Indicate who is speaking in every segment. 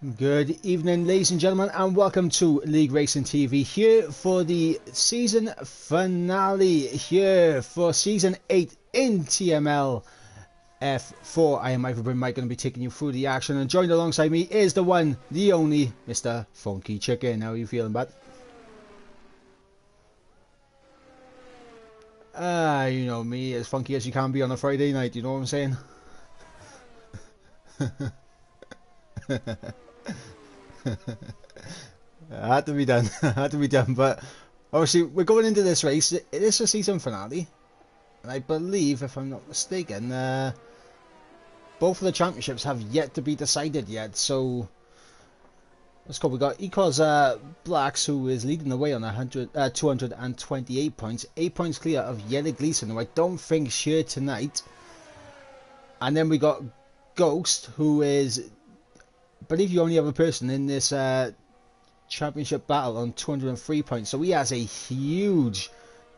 Speaker 1: Good evening, ladies and gentlemen, and welcome to League Racing TV, here for the season finale, here for season 8 in TML F4. I am Michael Mike, going to be taking you through the action, and joined alongside me is the one, the only, Mr. Funky Chicken. How are you feeling, bud? You know me, as funky as you can be on a Friday night, you know what I'm saying? Had to be done. Had to be done. But obviously, we're going into this race. It is a season finale, and I believe, if I'm not mistaken, both of the championships have yet to be decided yet. So let's go. We got Equals Blacks, who is leading the way on 228 points, 8 points clear of Yellow Gleason, who I don't think is here tonight. And then we got Ghost, who is, I believe, the only other person in this championship battle on 203 points, so he has a huge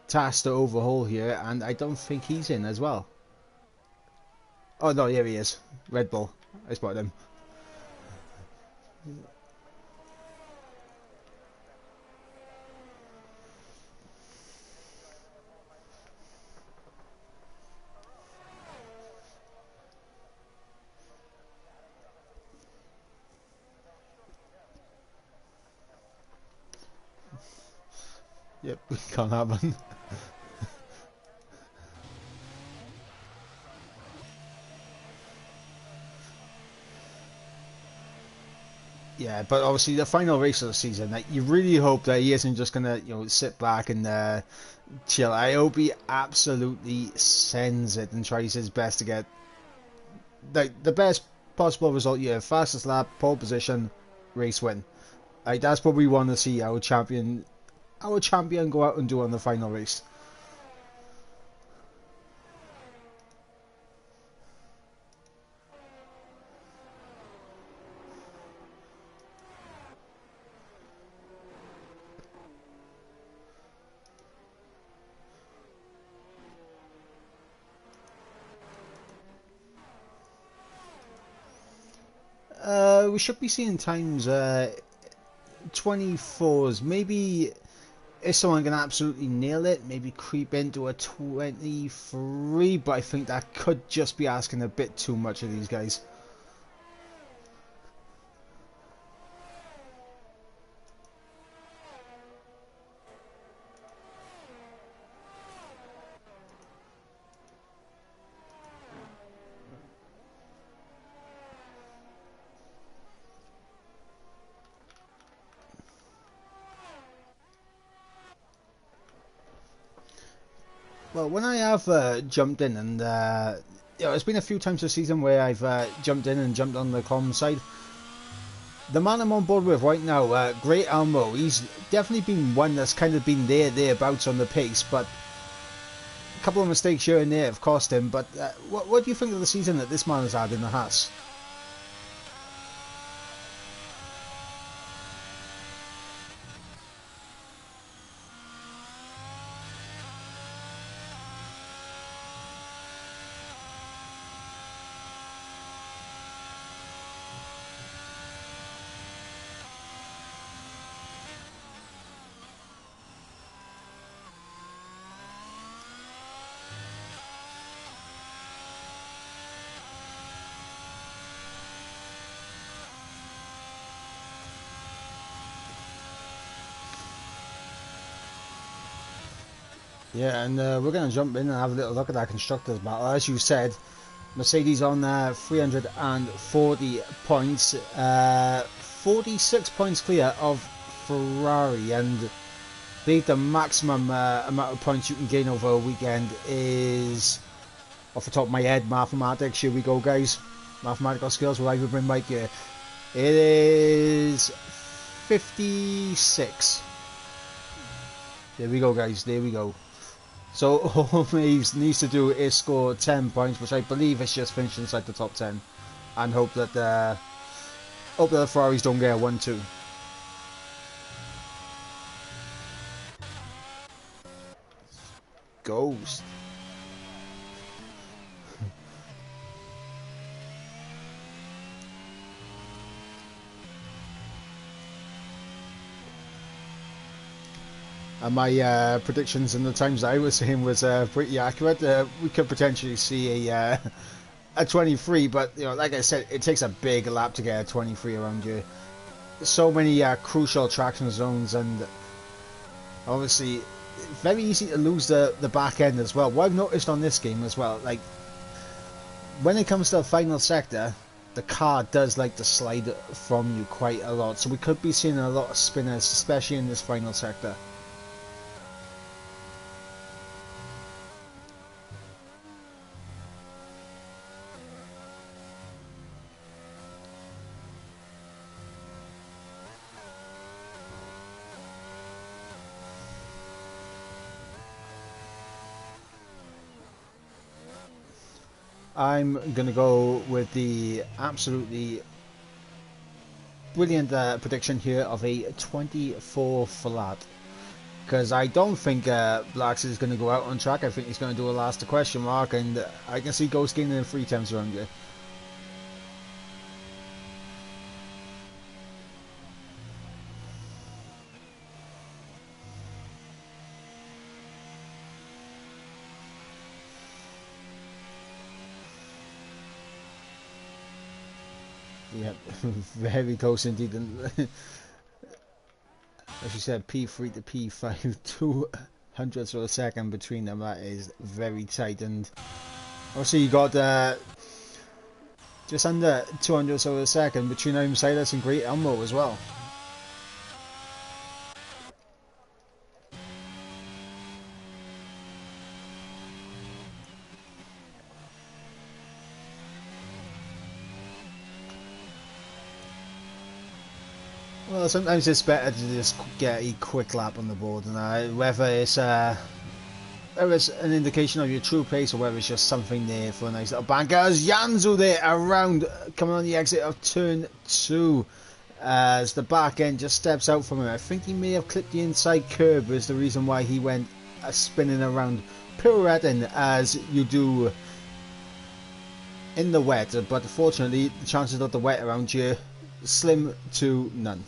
Speaker 1: task to overhaul here, and I don't think he's in as well. Oh no, here he is. Red Bull, I spotted him. Yep, we can't have one. Yeah, but obviously the final race of the season, like, you really hope that he isn't just gonna, sit back and chill. I hope he absolutely sends it and tries his best to get the best possible result. Yeah, fastest lap, pole position, race win. Like, that's what we want to see our champion go out and do on the final race. We should be seeing times 24s. Maybe if someone can absolutely nail it, maybe creep into a 23, but I think that could just be asking a bit too much of these guys. Well, when I have jumped in, and it's been a few times this season where I've jumped in and jumped on the comm side. The man I'm on board with right now, Great Elmo, he's definitely been one that's kind of been thereabouts on the pace, but a couple of mistakes here and there have cost him. But what do you think of the season that this man has had in the Haas? Yeah, and we're going to jump in and have a little look at that Constructors battle. As you said, Mercedes on 340 points, 46 points clear of Ferrari, and I believe the maximum amount of points you can gain over a weekend is, off the top of my head, mathematics. Here we go, guys. Mathematical skills with Ivan Mike here. It is 56. There we go, guys. There we go. So all Maves needs to do is score 10 points, which I believe is just finished inside the top 10, and hope that the Ferraris don't get a 1-2. Ghost. and my predictions and the times that I was saying was pretty accurate. We could potentially see a 23, but you know, like I said, it takes a big lap to get a 23 around you. So many crucial traction zones, and obviously very easy to lose the back end as well. What I've noticed on this game as well, like when it comes to the final sector, the car does like to slide from you quite a lot, so we could be seeing a lot of spinners, especially in this final sector. I'm going to go with the absolutely brilliant prediction here of a 24 flat. Because I don't think Blacks is going to go out on track. I think he's going to do a last question mark, and I can see Ghost gaining in 3 times around here. Yep, very close indeed. As you said, P3 to P5, 2 hundredths of a second between them. That is very tight. And also you got just under 2 hundredths of a second between Home Silas and Great Elmo as well. Well, sometimes it's better to just get a quick lap on the board, and whether it's an indication of your true pace or whether it's just something there for a nice little banker. As Janzo there around, coming on the exit of turn 2, as the back end just steps out from him. I think he may have clipped the inside curb is the reason why he went spinning around, pirouetting as you do in the wet, but fortunately the chances of the wet around you slim to none.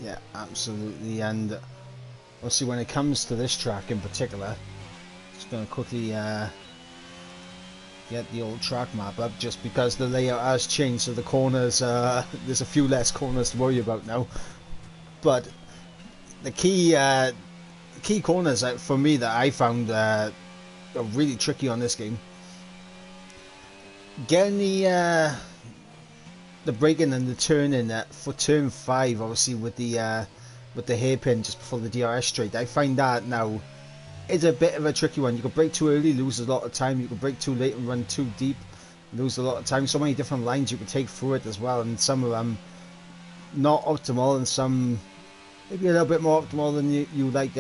Speaker 1: Yeah, absolutely. And obviously when it comes to this track in particular, just going to quickly get the old track map up, just because the layout has changed, so the corners, there's a few less corners to worry about now. But the key corners for me that I found are really tricky on this game, getting the braking and the turning for turn 5, obviously with the hairpin just before the DRS straight. I find that now is a bit of a tricky one. You can brake too early, lose a lot of time. You can brake too late and run too deep, lose a lot of time. So many different lines you can take through it as well, and some of them not optimal, and some maybe a little bit more optimal than you like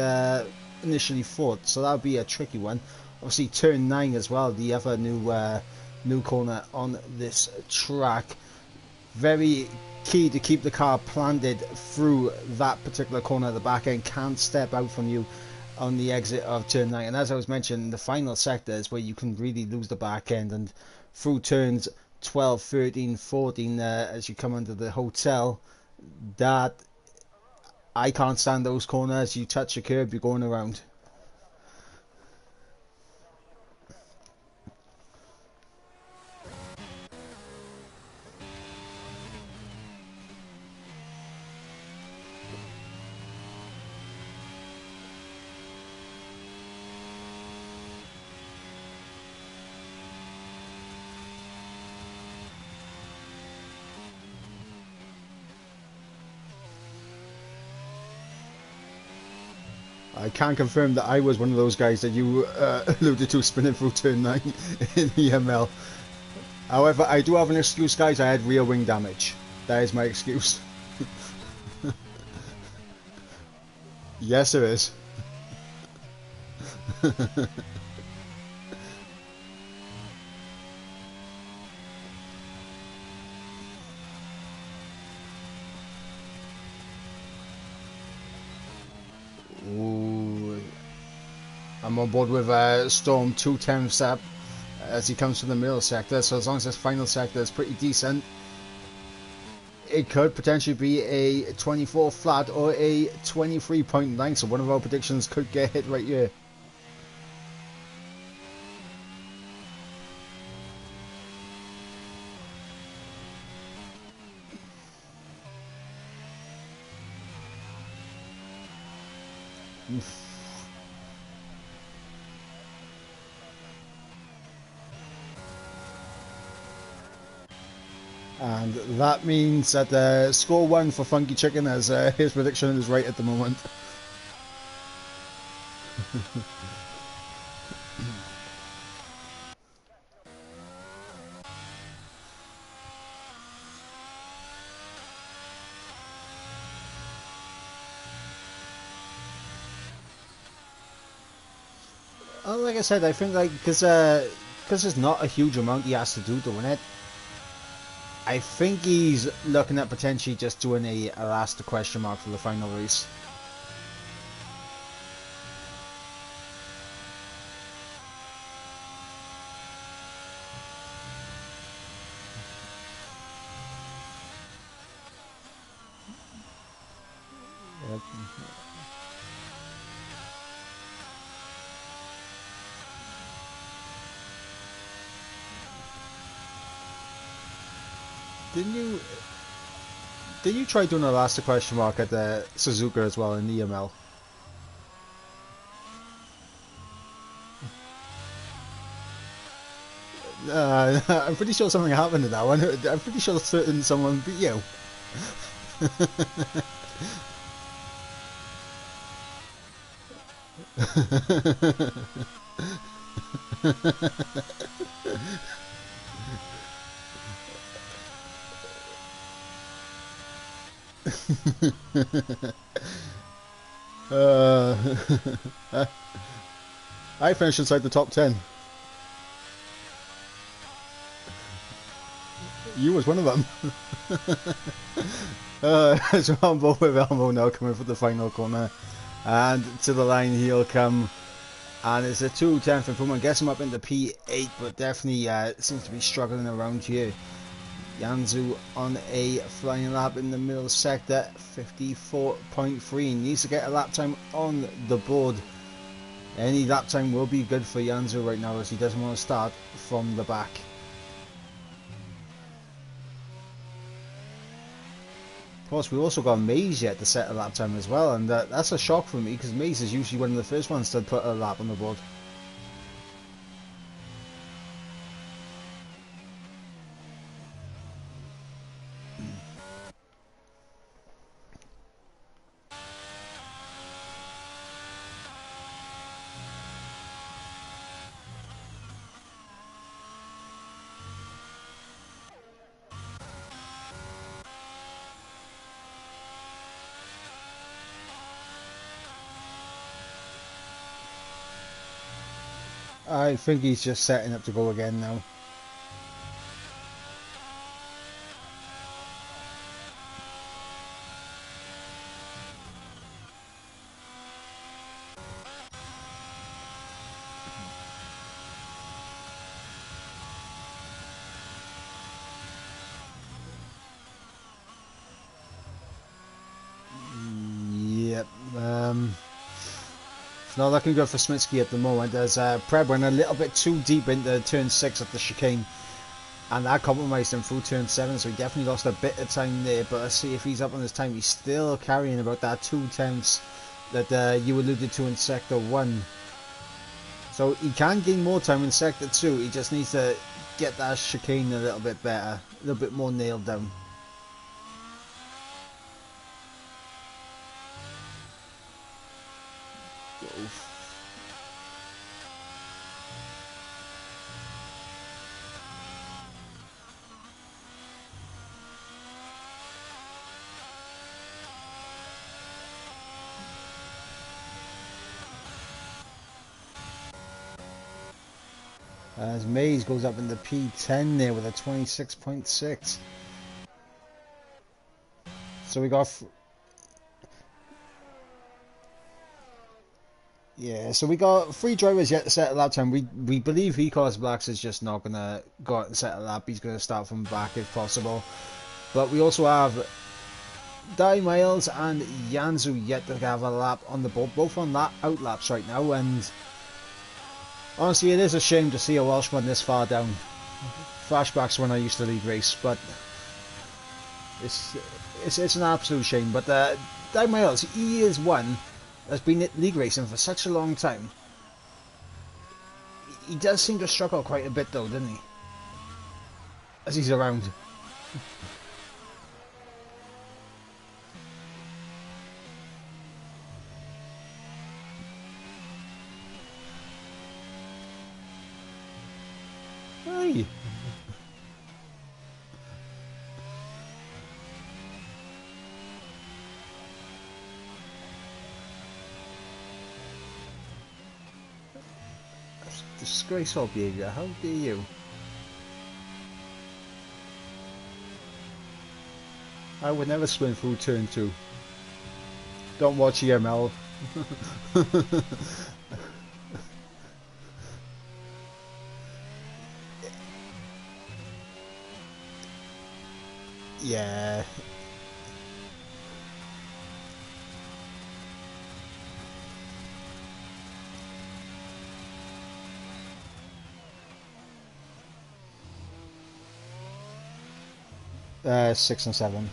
Speaker 1: initially thought. So that would be a tricky one. Obviously turn 9 as well, the other new corner on this track. Very key to keep the car planted through that particular corner. The back end can't step out from you on the exit of turn 9, and as I was mentioning, the final sector is where you can really lose the back end, and through turns 12, 13, 14 as you come under the hotel, that I can't stand those corners. You touch a curb, you're going around. I can confirm that I was one of those guys that you alluded to spinning through turn 9 in EML. However, I do have an excuse, guys. I had rear wing damage. That is my excuse. Yes, it is. Ooh. I'm on board with Storm 2/10 up as he comes from the middle sector, so as long as this final sector is pretty decent, it could potentially be a 24 flat or a 23.9, so one of our predictions could get hit right here. And that means that score 1 for Funky Chicken, as his prediction is right at the moment. Like I said, I think because there's not a huge amount he has to do to win it, I think he's looking at potentially just doing a last question mark for the final race. Yep. Did you try doing a last question mark at the Suzuka as well in EML? I'm pretty sure something happened to that one. I'm pretty sure someone beat you. I finished inside the top 10. You was one of them. So I'm both with Elmo now coming for the final corner. And to the line he'll come. And it's a 2/10 improvement. Gets him up into P8, but definitely seems to be struggling around here. Yanzu on a flying lap in the middle sector, 54.3. Needs to get a lap time on the board. Any lap time will be good for Yanzu right now, as he doesn't want to start from the back. Of course, we also got Maze yet to set a lap time as well, and that's a shock for me, because Maze is usually one of the first ones to put a lap on the board. I think he's just setting up to go again now. Yep. It's not looking good for Smitsky at the moment, as Preb went a little bit too deep into turn 6 at the chicane, and that compromised him through turn 7, so he definitely lost a bit of time there. But let's see if he's up on his time. He's still carrying about that 2/10 that you alluded to in sector 1, so he can gain more time in sector 2. He just needs to get that chicane a little bit better, a little bit more nailed down. As Maze goes up into P10 there with a 26.6. So we got... Yeah, so we got 3 drivers yet to set a lap time. We believe Ecos Blacks is just not going to go out and set a lap. He's going to start from back if possible. But we also have Di Miles and Yanzu yet to have a lap on the board, both on out laps right now. And honestly, it is a shame to see a Welshman this far down. Flashbacks when I used to lead race, but it's an absolute shame. But Di Miles, he is one that's been at league racing for such a long time. He does seem to struggle quite a bit though, doesn't he? As he's around. Hey. That's disgraceful behaviour, how dare you? I would never swim through turn 2. Don't watch TML. Yeah. Uh, 6 and 7.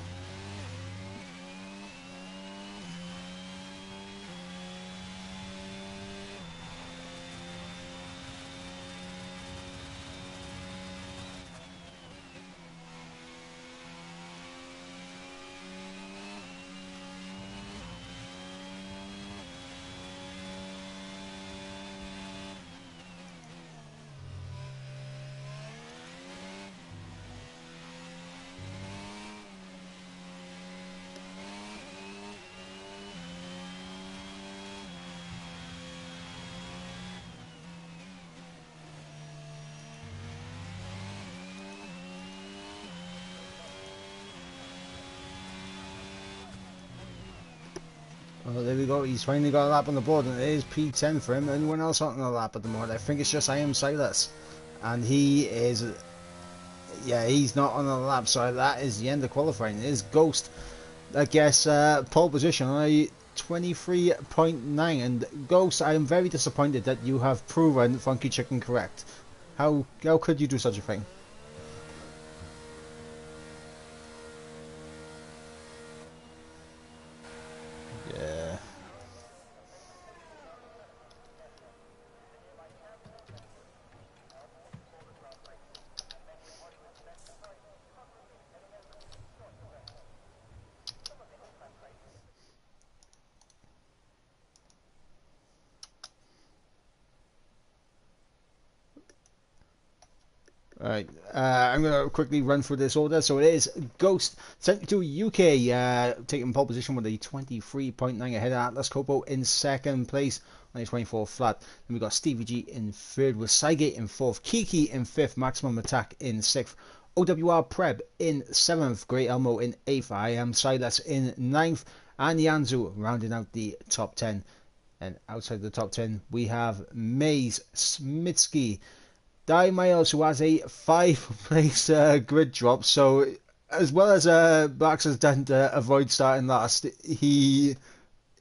Speaker 1: Oh, there we go. He's finally got a lap on the board, and it is P10 for him. Anyone else on the lap at the moment? I think it's just I am Silas, and he is. Yeah, he's not on the lap, so that is the end of qualifying. It is Ghost, I guess, pole position on a 23.9. And Ghost, I am very disappointed that you have proven Funky Chicken correct. How could you do such a thing? Yeah. Alright, I'm going to quickly run through this order. So it is Ghost, sent to UK, taking pole position with a 23.9 ahead of Atlas Copo in second place on a 24 flat. Then we've got Stevie G in third, with Sygate in fourth, Kiki in fifth, Maximum Attack in sixth, OWR Preb in seventh, Great Elmo in eighth, I Am Silas in ninth, and Yanzu rounding out the top 10. And outside the top 10, we have Maze, Smitsky, Di Miles, who has a 5th-place grid drop, so as well as Bax has done to avoid starting last, he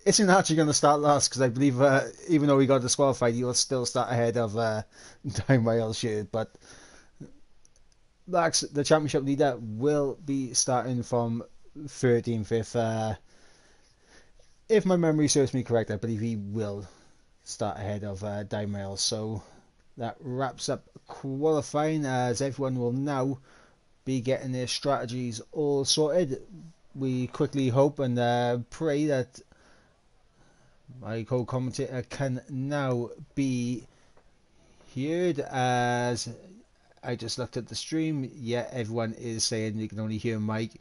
Speaker 1: isn't actually going to start last, because I believe even though he got disqualified, he will still start ahead of Di Miles here. But Bax, the championship leader, will be starting from 13th. If my memory serves me correct, I believe he will start ahead of Di Miles. So that wraps up qualifying, as everyone will now be getting their strategies all sorted. We quickly hope and pray that my co-commentator can now be heard, as I just looked at the stream. Yeah, everyone is saying you can only hear Mike.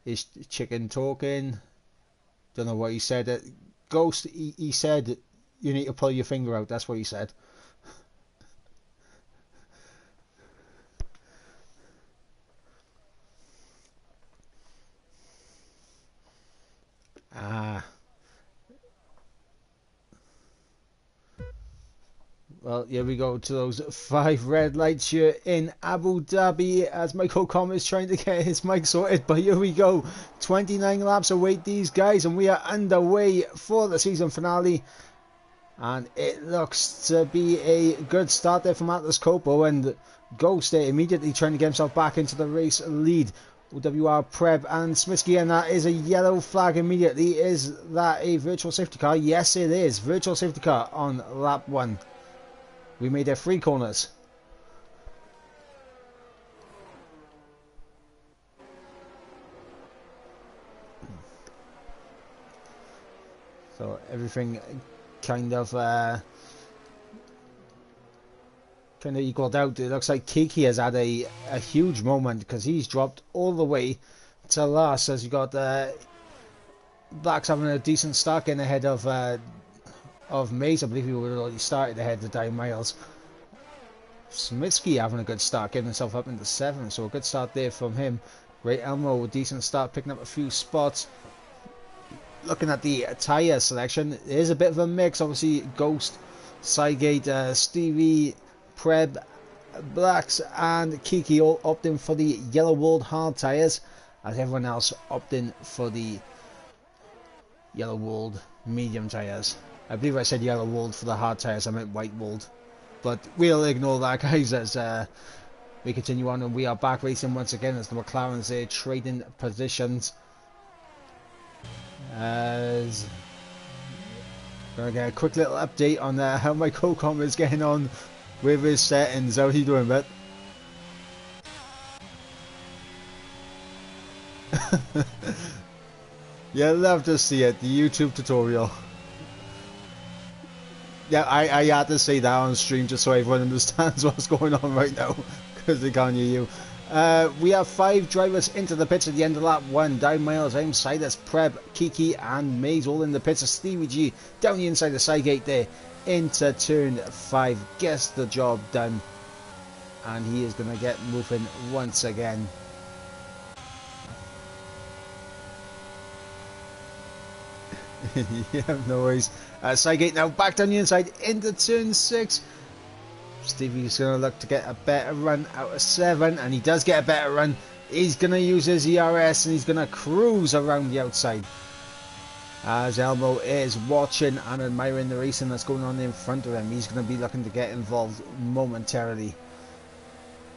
Speaker 1: Is chicken talking? Don't know what he said. Ghost, he said you need to pull your finger out. That's what he said. Ah. Well, here we go to those 5 red lights here in Abu Dhabi as Michael Com is trying to get his mic sorted. But here we go. 29 laps await these guys and we are underway for the season finale. And it looks to be a good start there from Atlas Coppo, and Ghost there immediately trying to get himself back into the race lead. OWR, Preb and Smitsky, and that is a yellow flag immediately. Is that a virtual safety car? Yes it is. Virtual safety car on lap 1. We made it 3 corners. So everything kind of equaled out. It looks like Kiki has had a huge moment because he's dropped all the way to last as you got Blacks having a decent start in ahead of Mays. I believe he would have already started ahead of Di Miles. Smitsky having a good start, getting himself up into 7th, so a good start there from him. Ray Elmo, a decent start, picking up a few spots. Looking at the tyre selection, there's a bit of a mix. Obviously, Ghost, Cygate, Stevie, Preb, Blacks and Kiki all opting for the yellow walled hard tyres, as everyone else opting for the yellow walled medium tyres. I believe I said yellow walled for the hard tyres, I meant white walled. But we'll ignore that, guys, as we continue on, and we are back racing once again as the McLarens there trading positions. As gonna get a quick little update on how my co-com is getting on with his settings. How are you doing, mate? Yeah, love to see it. The YouTube tutorial. Yeah, I had to say that on stream just so everyone understands what's going on right now, because they can't hear you. We have 5 drivers into the pits at the end of lap 1. Down Miles, outside us, Preb, Kiki and Mays all in the pits. Stevie G down the inside the side gate there into turn 5. Gets the job done. And he is going to get moving once again. Yeah, no worries. Side gate now back down the inside into turn 6. Stevie's going to look to get a better run out of 7, and he does get a better run. He's going to use his ERS and he's going to cruise around the outside. As Elmo is watching and admiring the racing that's going on in front of him. He's going to be looking to get involved momentarily.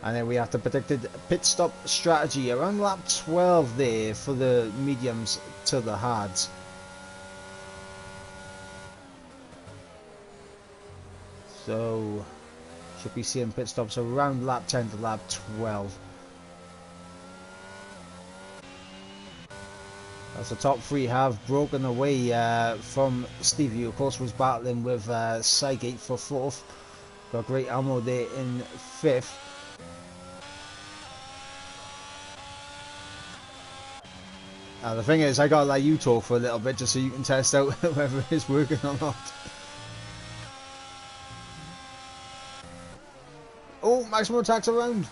Speaker 1: And then we have the predicted pit stop strategy around lap 12 there for the mediums to the hards. So should be seeing pit stops around lap 10 to lap 12. As the top 3 have broken away from Stevie, who of course was battling with Cygate for 4th. Got Great Elmo there in 5th. The thing is, I gotta let you talk for a little bit just so you can test out whether it's working or not. Oh, maximum attacks around.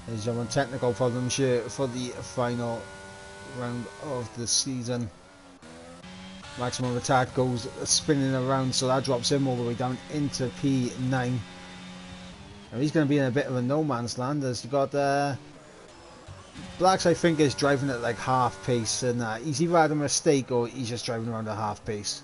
Speaker 1: There's some technical problems here for the final round of the season. Maximum attack goes spinning around, so that drops him all the way down into P9. Now he's going to be in a bit of a no man's land as you got Blacks, I think, is driving at like half pace, and he's either had a mistake or he's just driving around at half pace.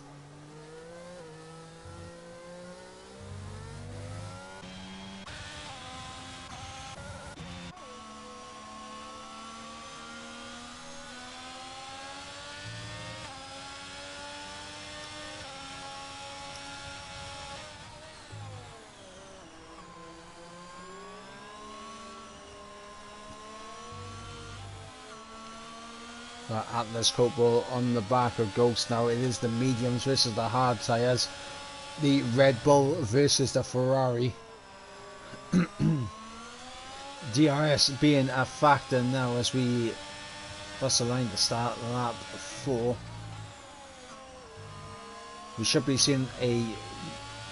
Speaker 1: Atlas Coppo on the back of Ghost now. It is the mediums versus the hard tyres. The Red Bull versus the Ferrari. DRS being a factor now as we cross the line to start lap 4. We should be seeing a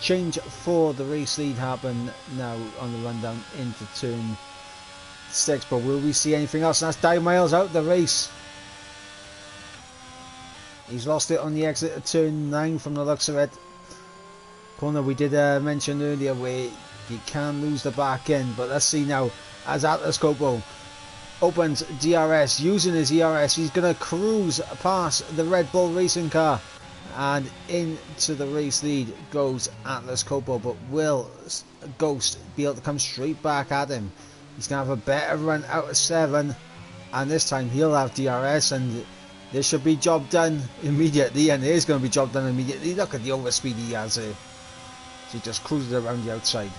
Speaker 1: change for the race lead happen now on the run down into turn six, but will we see anything else? And that's 9 miles out the race. He's lost it on the exit of turn 9 from the looks of it. Corner we did mention earlier where you can lose the back end, but let's see now as Atlas Coppo opens DRS using his ERS. He's going to cruise past the Red Bull racing car and into the race lead goes Atlas Coppo, but will Ghost be able to come straight back at him? He's going to have a better run out of 7, and this time he'll have DRS, and this should be job done immediately, and it is going to be job done immediately. Look at the overspeed he has here. So he just cruises around the outside.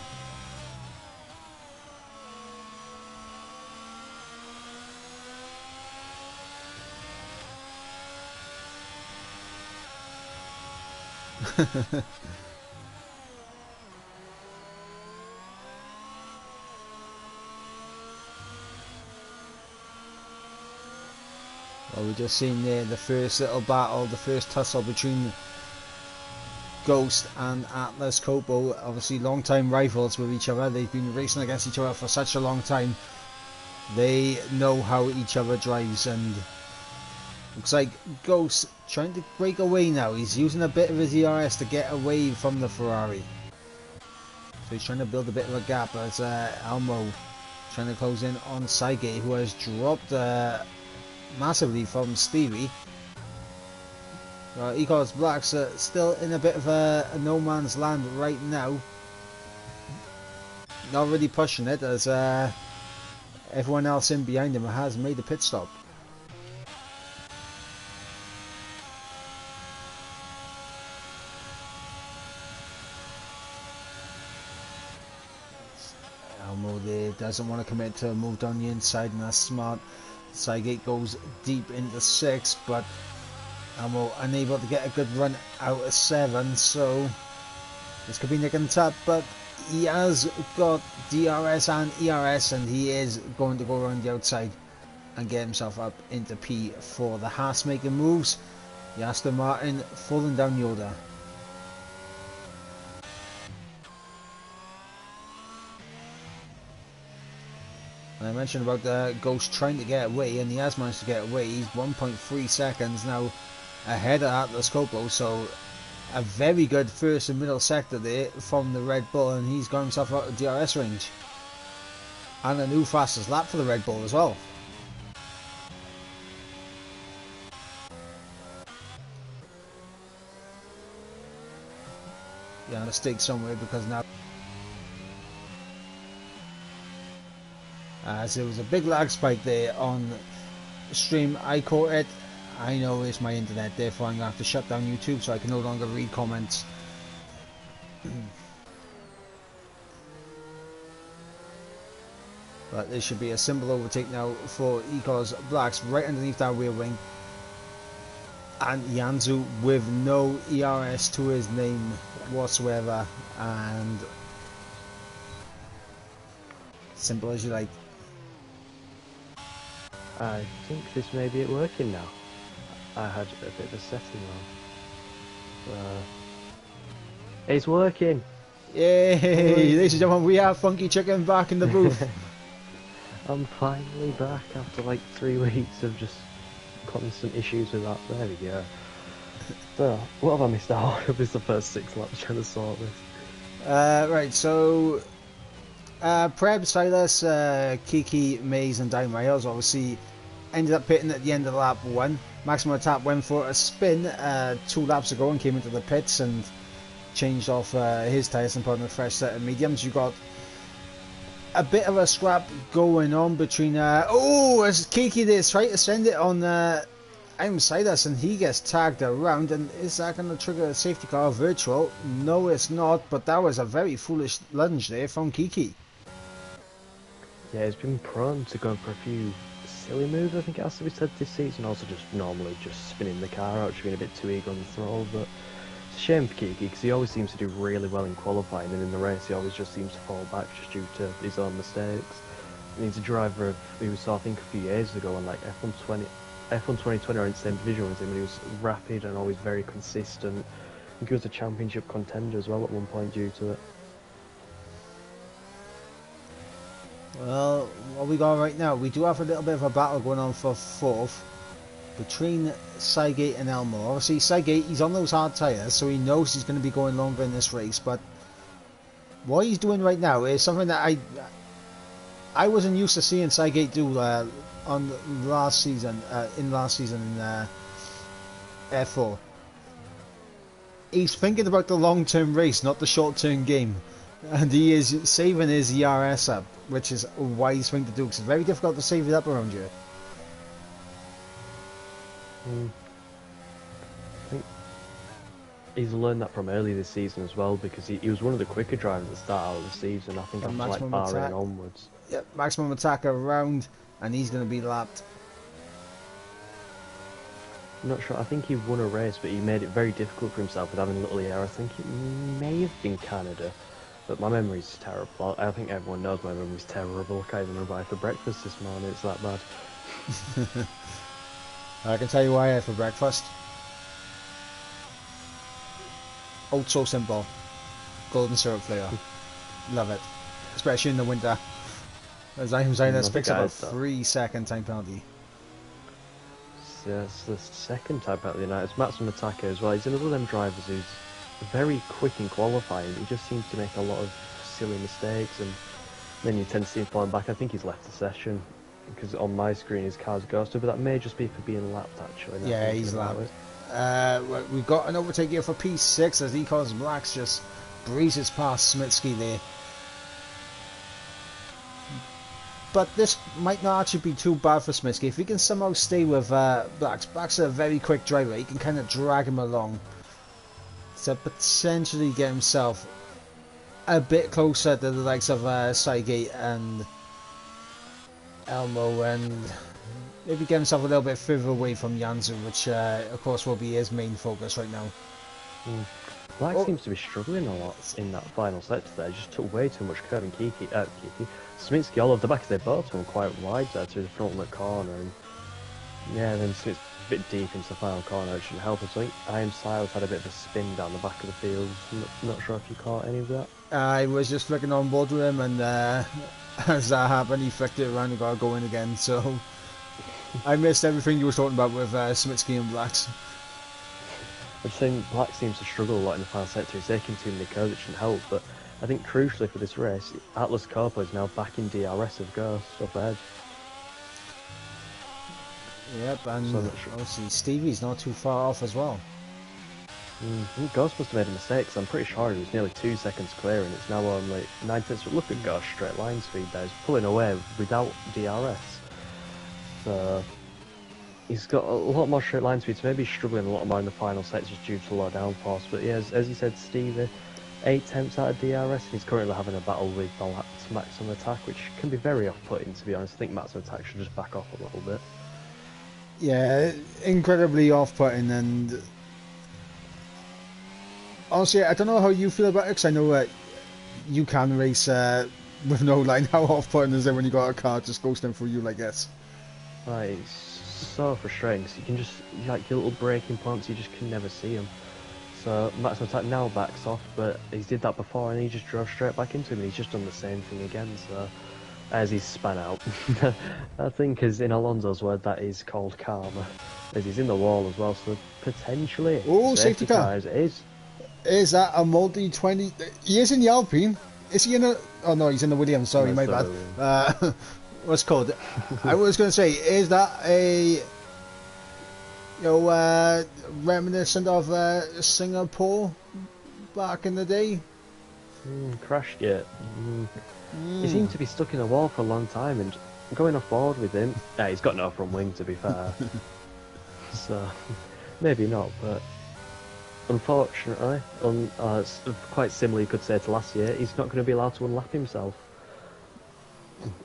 Speaker 1: Well, we've just seen there the first little battle, the first tussle between Ghost and Atlas Coppo. Obviously long time rivals with each other. They've been racing against each other for such a long time. They know how each other drives, and looks like Ghost trying to break away now. He's using a bit of his ERS to get away from the Ferrari. So he's trying to build a bit of a gap as Elmo trying to close in on Saigate, who has dropped massively from Stevie. Ecos Blacks are still in a bit of a no man's land right now. Not really pushing it as everyone else in behind him has made a pit stop. Elmo there doesn't want to commit to a move down the inside, and that's smart. Saigate goes deep into 6, but Elmo unable to get a good run out of 7, so this could be nick and tap, but he has got DRS and ERS, and he is going to go around the outside and get himself up into P for the Haas making moves. The Aston Martin falling down the order. And I mentioned about Ghost trying to get away, and he has managed to get away. He's 1.3 seconds now ahead of Atlas Coppo, so a very good first and middle sector there from the Red Bull, and he's got himself out of DRS range. And a new fastest lap for the Red Bull as well. Yeah, a mistake somewhere because now as there was a big lag spike there on stream. I caught it. I know it's my internet, therefore I'm going to have to shut down YouTube so I can no longer read comments. But there should be a simple overtake now for Ecos Blacks right underneath that rear wing. And Yanzu with no ERS to his name whatsoever, and simple as you like.
Speaker 2: I think this may be it working now. I had a bit of a setting wrong. It's working!
Speaker 1: Yay! Ladies and gentlemen, we have Funky Chicken back in the booth.
Speaker 2: I'm finally back after like 3 weeks of just constant issues with that. There we go. So, what have I missed out? This is the first 6 laps trying to sort this.
Speaker 1: Right, so Preb, Silas, Kiki, Maze and Dime Rails obviously ended up pitting at the end of lap 1. Maximum Attack went for a spin 2 laps ago and came into the pits and changed off his tyres and put on a fresh set of mediums. You got a bit of a scrap going on between as Kiki there trying to send it on I'm Silas, and he gets tagged around, and is that going to trigger a safety car virtual? No, it's not, but that was a very foolish lunge there from Kiki.
Speaker 2: Yeah, he's been prone to going for a few silly moves, I think it has to be said, this season. Also just normally just spinning the car out, just being a bit too eager on the throttle, but it's a shame for Kiki because he always seems to do really well in qualifying, and in the race he always just seems to fall back just due to his own mistakes. And he's a driver who we saw, I think, a few years ago on like F1 2020 or in the same division as him, and he was rapid and always very consistent. I think he was a championship contender as well at one point due to it.
Speaker 1: Well, what we got right now, we do have a little bit of a battle going on for 4th between Cygate and Elmo. Obviously, Cygate, he's on those hard tyres, so he knows he's going to be going longer in this race, but what he's doing right now is something that I wasn't used to seeing Cygate do on last season, in F4. He's thinking about the long-term race, not the short-term game. And he is saving his ERS up, which is a wise thing to do, because it's very difficult to save it up around here.
Speaker 2: I think he's learned that from early this season as well, because he was one of the quicker drivers at the start of the season. I think after like Bahrain onwards.
Speaker 1: Yep, maximum attack around, and he's going to be lapped.
Speaker 2: I'm not sure. I think he won a race, but he made it very difficult for himself with having a little ER. I think it may have been Canada, but my memory's terrible. I think everyone knows my memory's terrible. I can't even remember what I had for breakfast this morning. It's that bad.
Speaker 1: I can tell you what I had for breakfast. Oat so simple. Golden syrup flavour. Love it. Especially in the winter. As I'm saying, this picks up a 3-second time penalty.
Speaker 2: Yeah, it's the second time penalty tonight. It's maximum attacker as well. He's another of them drivers who's very quick in qualifying. He just seems to make a lot of silly mistakes, and then you tend to see him falling back. I think he's left the session, because on my screen his car's ghosted, but that may just be for being lapped actually.
Speaker 1: Yeah, he's lapped. We've got an overtake here for P6 as Ecos Blacks just breezes past Smitsky there. But this might not actually be too bad for Smitsky. If he can somehow stay with Blacks. Blacks are a very quick driver. He can kind of drag him along to potentially get himself a bit closer to the likes of Cygate and Elmo, and maybe get himself a little bit further away from Janzu, which of course will be his main focus right now.
Speaker 2: Black seems to be struggling a lot in that final sector there. Just took way too much curve, and Smitsky all over the back, as they both went quite wide there to the front of the corner, and yeah, then Smitsky a bit deep into the final corner, which shouldn't help us. I think Iron Siles had a bit of a spin down the back of the field. Not sure if you caught any of that. I
Speaker 1: was just flicking on board with him, and as that happened, he flicked it around and got going again, so I missed everything you were talking about with Smitsky and Blacks.
Speaker 2: I'm saying Black seems to struggle a lot in the final sector. He's taking too many curves, which shouldn't help, but I think crucially for this race, Atlas Corpo is now back in DRS of Ghost up ahead.
Speaker 1: Yep, and so obviously Stevie's not too far off as well.
Speaker 2: I think Ghost must have made a mistake, because I'm pretty sure he was nearly 2 seconds clear, and it's now only 9 tenths. But look at Ghost straight line speed there. He's pulling away without DRS. So he's got a lot more straight line speed, so maybe he's struggling a lot more in the final sectors due to low downforce. But yeah, as you said, Stevie, 8 tenths out of DRS, and he's currently having a battle with the lapped maximum attack, which can be very off-putting, to be honest. I think maximum attack should just back off a little bit.
Speaker 1: Yeah, incredibly off-putting, and honestly, I don't know how you feel about it, because I know you can race with no line. How off-putting is it when you got a car just ghosting through you like this?
Speaker 2: It's so frustrating, because you can just, like, your little braking points, you just can never see them. So maximum attack now backs off, but he did that before and he just drove straight back into him, and he's just done the same thing again. So as he's span out, I think, as in Alonso's word, that is called karma, as he's in the wall as well. So potentially,
Speaker 1: safety car. Is that a multi-20? He is in the Alpine. Is he in a? Oh no, he's in the Williams. Sorry, my bad. What's it called? I was going to say, is that a reminiscent of Singapore back in the day?
Speaker 2: Crashed yet? He seemed to be stuck in a wall for a long time, and going off board with him. Yeah, he's got no front wing, to be fair. So maybe not, but unfortunately, it's quite similar, you could say, to last year. He's not going to be allowed to unlap himself.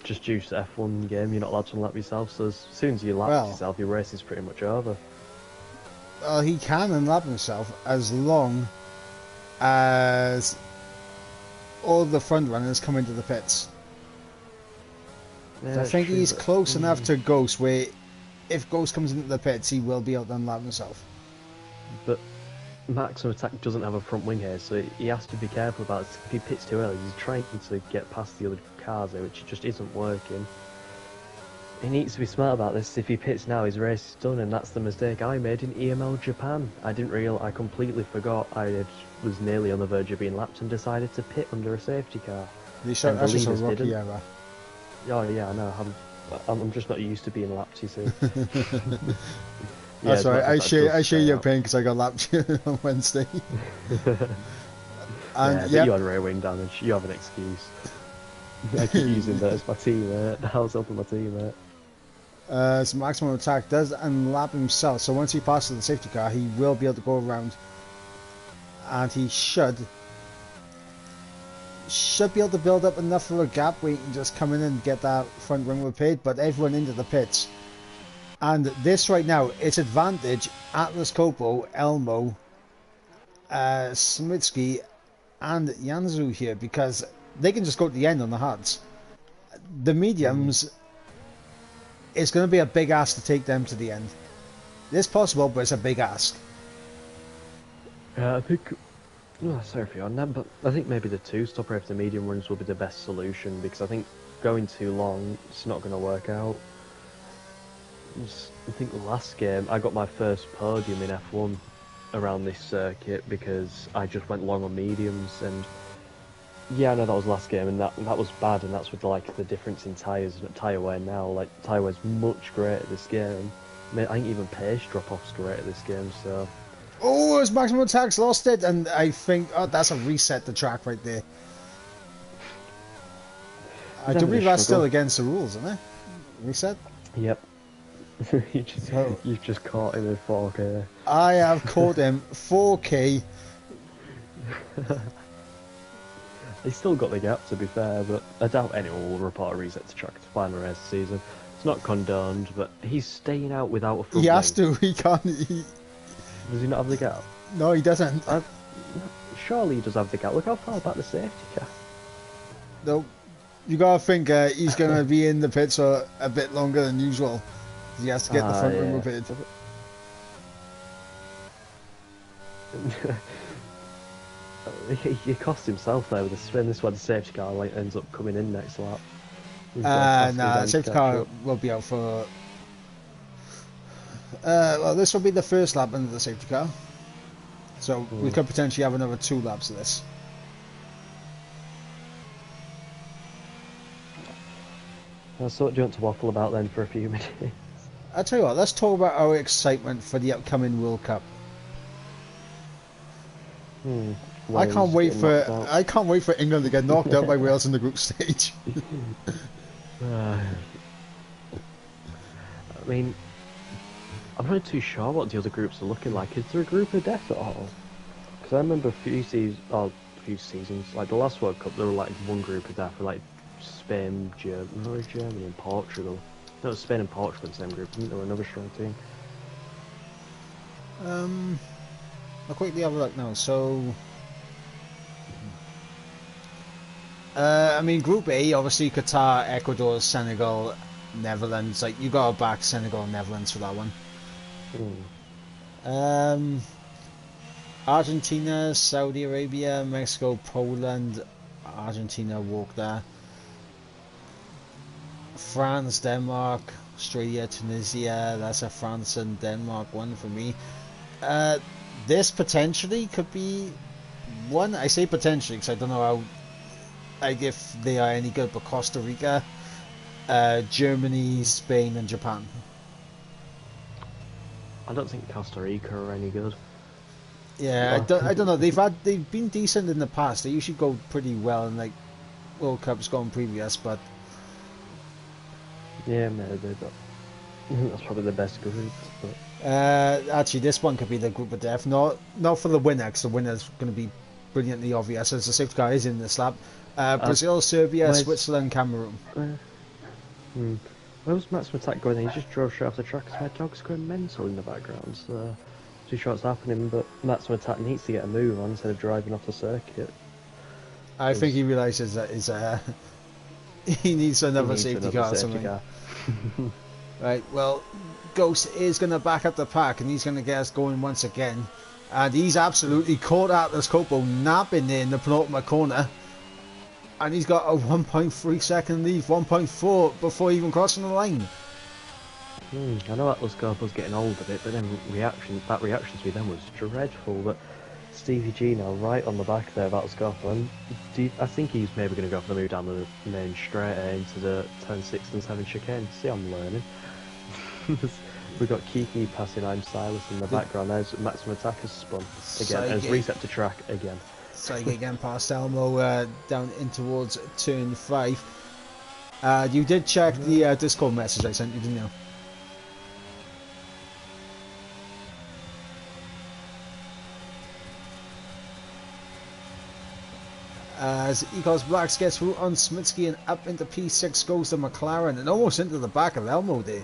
Speaker 2: Just due to F1 game, you're not allowed to unlap yourself. So as soon as you lap yourself, your race is pretty much over.
Speaker 1: Well, he can unlap himself as long as all the front runners come into the pits. Yeah, I think he's close enough to Ghost where if Ghost comes into the pits, he will be able to unlap himself.
Speaker 2: But maximum attack doesn't have a front wing here, so he has to be careful about it. If he pits too early, he's trying to get past the other cars there, which just isn't working. He needs to be smart about this. If he pits now, his race is done, and that's the mistake I made in EML Japan. I completely forgot was nearly on the verge of being lapped and decided to pit under a safety car.
Speaker 1: That's just a rookie error.
Speaker 2: Oh yeah, I know. I'm just not used to being lapped, you see.
Speaker 1: That's right. I share your pain because I got lapped on Wednesday.
Speaker 2: And but you had rear wing damage. You have an excuse. I keep using that as my teammate. I was helping my teammate.
Speaker 1: So maximum attack does unlap himself. So once he passes the safety car, he will be able to go around, and he should be able to build up enough of a gap where he can just come in and get that front wing repaired. But everyone into the pits, and this right now, it's advantage Atlas Coppo, Elmo, Smitsky, and Yanzu here, because they can just go to the end on the hards. The mediums, it's going to be a big ask to take them to the end. It's possible, but it's a big ask.
Speaker 2: I think... Oh, sorry for you on that, but I think maybe the two-stopper after medium runs will be the best solution, because I think going too long, it's not going to work out. I think last game, I got my first podium in F1 around this circuit because I just went long on mediums, and yeah, I know that was last game, and that was bad, and that's with like the difference in tyres and tyre wear now. Like tyre wear's much greater this game. I think even pace drop-off's greater this game. So.
Speaker 1: Oh, his maximum attack's lost it, and I think that's a reset the track right there. I do believe that's still against the rules, isn't it? Reset.
Speaker 2: Yep. You've just caught him in 4K.
Speaker 1: I have caught him 4K.
Speaker 2: They still got the gap, to be fair, but I doubt anyone will report a reset to track to final race of the season. It's not condoned, but he's staying out without a front
Speaker 1: He has
Speaker 2: wing.
Speaker 1: to. He can't.
Speaker 2: Does he not have the gap?
Speaker 1: No, he doesn't.
Speaker 2: Surely he does have the gap. Look how far back the safety car.
Speaker 1: No, you gotta think he's gonna be in the pits for a bit longer than usual. He has to get the front wing repaired.
Speaker 2: He cost himself there with a spin. This one, the safety car ends up coming in next lap.
Speaker 1: Nah, the safety car will be out for. Well, this will be the first lap under the safety car, so we could potentially have another 2 laps of this.
Speaker 2: So what do you want to waffle about then for a few minutes?
Speaker 1: I'll tell you what, let's talk about our excitement for the upcoming World Cup. I can't wait for England to get knocked out by Wales in the group stage.
Speaker 2: I mean, I'm not too sure what the other groups are looking like. Is there a group of death at all? Because I remember a few seasons, like the last World Cup, there were like one group of death, like Spain, Germany and Portugal. No, it was Spain and Portugal in the same group. I think there were another strong team.
Speaker 1: I'll quickly have a look now. So, I mean, Group A, obviously Qatar, Ecuador, Senegal, Netherlands. Like, you gotta back Senegal and Netherlands for that one. Argentina, Saudi Arabia, Mexico, Poland. Argentina walk there. France, Denmark, Australia, Tunisia. That's a France and Denmark one for me. This potentially could be one. I say potentially because I don't know how, like, if they are any good. But Costa Rica, Germany, Spain, and Japan.
Speaker 2: I don't think Costa Rica are any good.
Speaker 1: Yeah, I don't know. They've been decent in the past. They usually go pretty well in like World Cups gone previous, but
Speaker 2: yeah, maybe. But that's probably the best group. But
Speaker 1: actually, this one could be the group of death. Not for the winner, because the winner's going to be brilliantly obvious, as the safety car is in this lap. Brazil, Serbia, Switzerland, Cameroon.
Speaker 2: Where was Maximum Attack going? He just drove straight off the track because my dog's going mental in the background. So too sure what's happening, but Maximum Attack needs to get a move on instead of driving off the circuit.
Speaker 1: I think he realises that he needs another safety car or something. Right, well, Ghost is going to back up the pack and he's going to get us going once again. And he's absolutely caught Atlas Coppo napping there in the penultimate corner. And he's got a 1.3 second lead, 1.4 before even crossing the line.
Speaker 2: I know Atlas Corp was getting hold of it, but then that reaction speed then was dreadful. But Stevie G now right on the back there of Atlas Corp, and I think he's maybe going to go for the move down the main straight into the 10, 6 and 7 chicane. See, I'm learning. We've got Kiki passing I'm Silas in the background. There's Maximum Attack has spun again, and has reset to track again.
Speaker 1: Saige again past Elmo down in towards turn 5. You did check the Discord message I sent you, didn't you? As Ecos Blacks gets through on Smitsky and up into P6 goes to McLaren and almost into the back of Elmo there.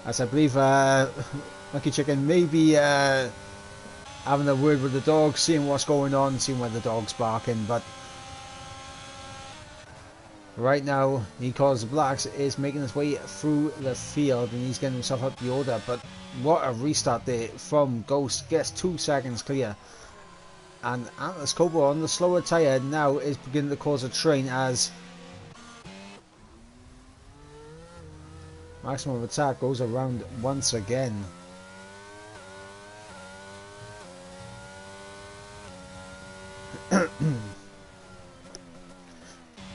Speaker 1: As I believe Monkey Chicken may be having a word with the dog, seeing what's going on, seeing where the dog's barking, but right now Ecos Blacks is making his way through the field and he's getting himself up the order, but what a restart there from Ghost. Gets 2 seconds clear. And Atlas Cobra on the slower tyre now is beginning to cause a train as Maximum Attack goes around once again.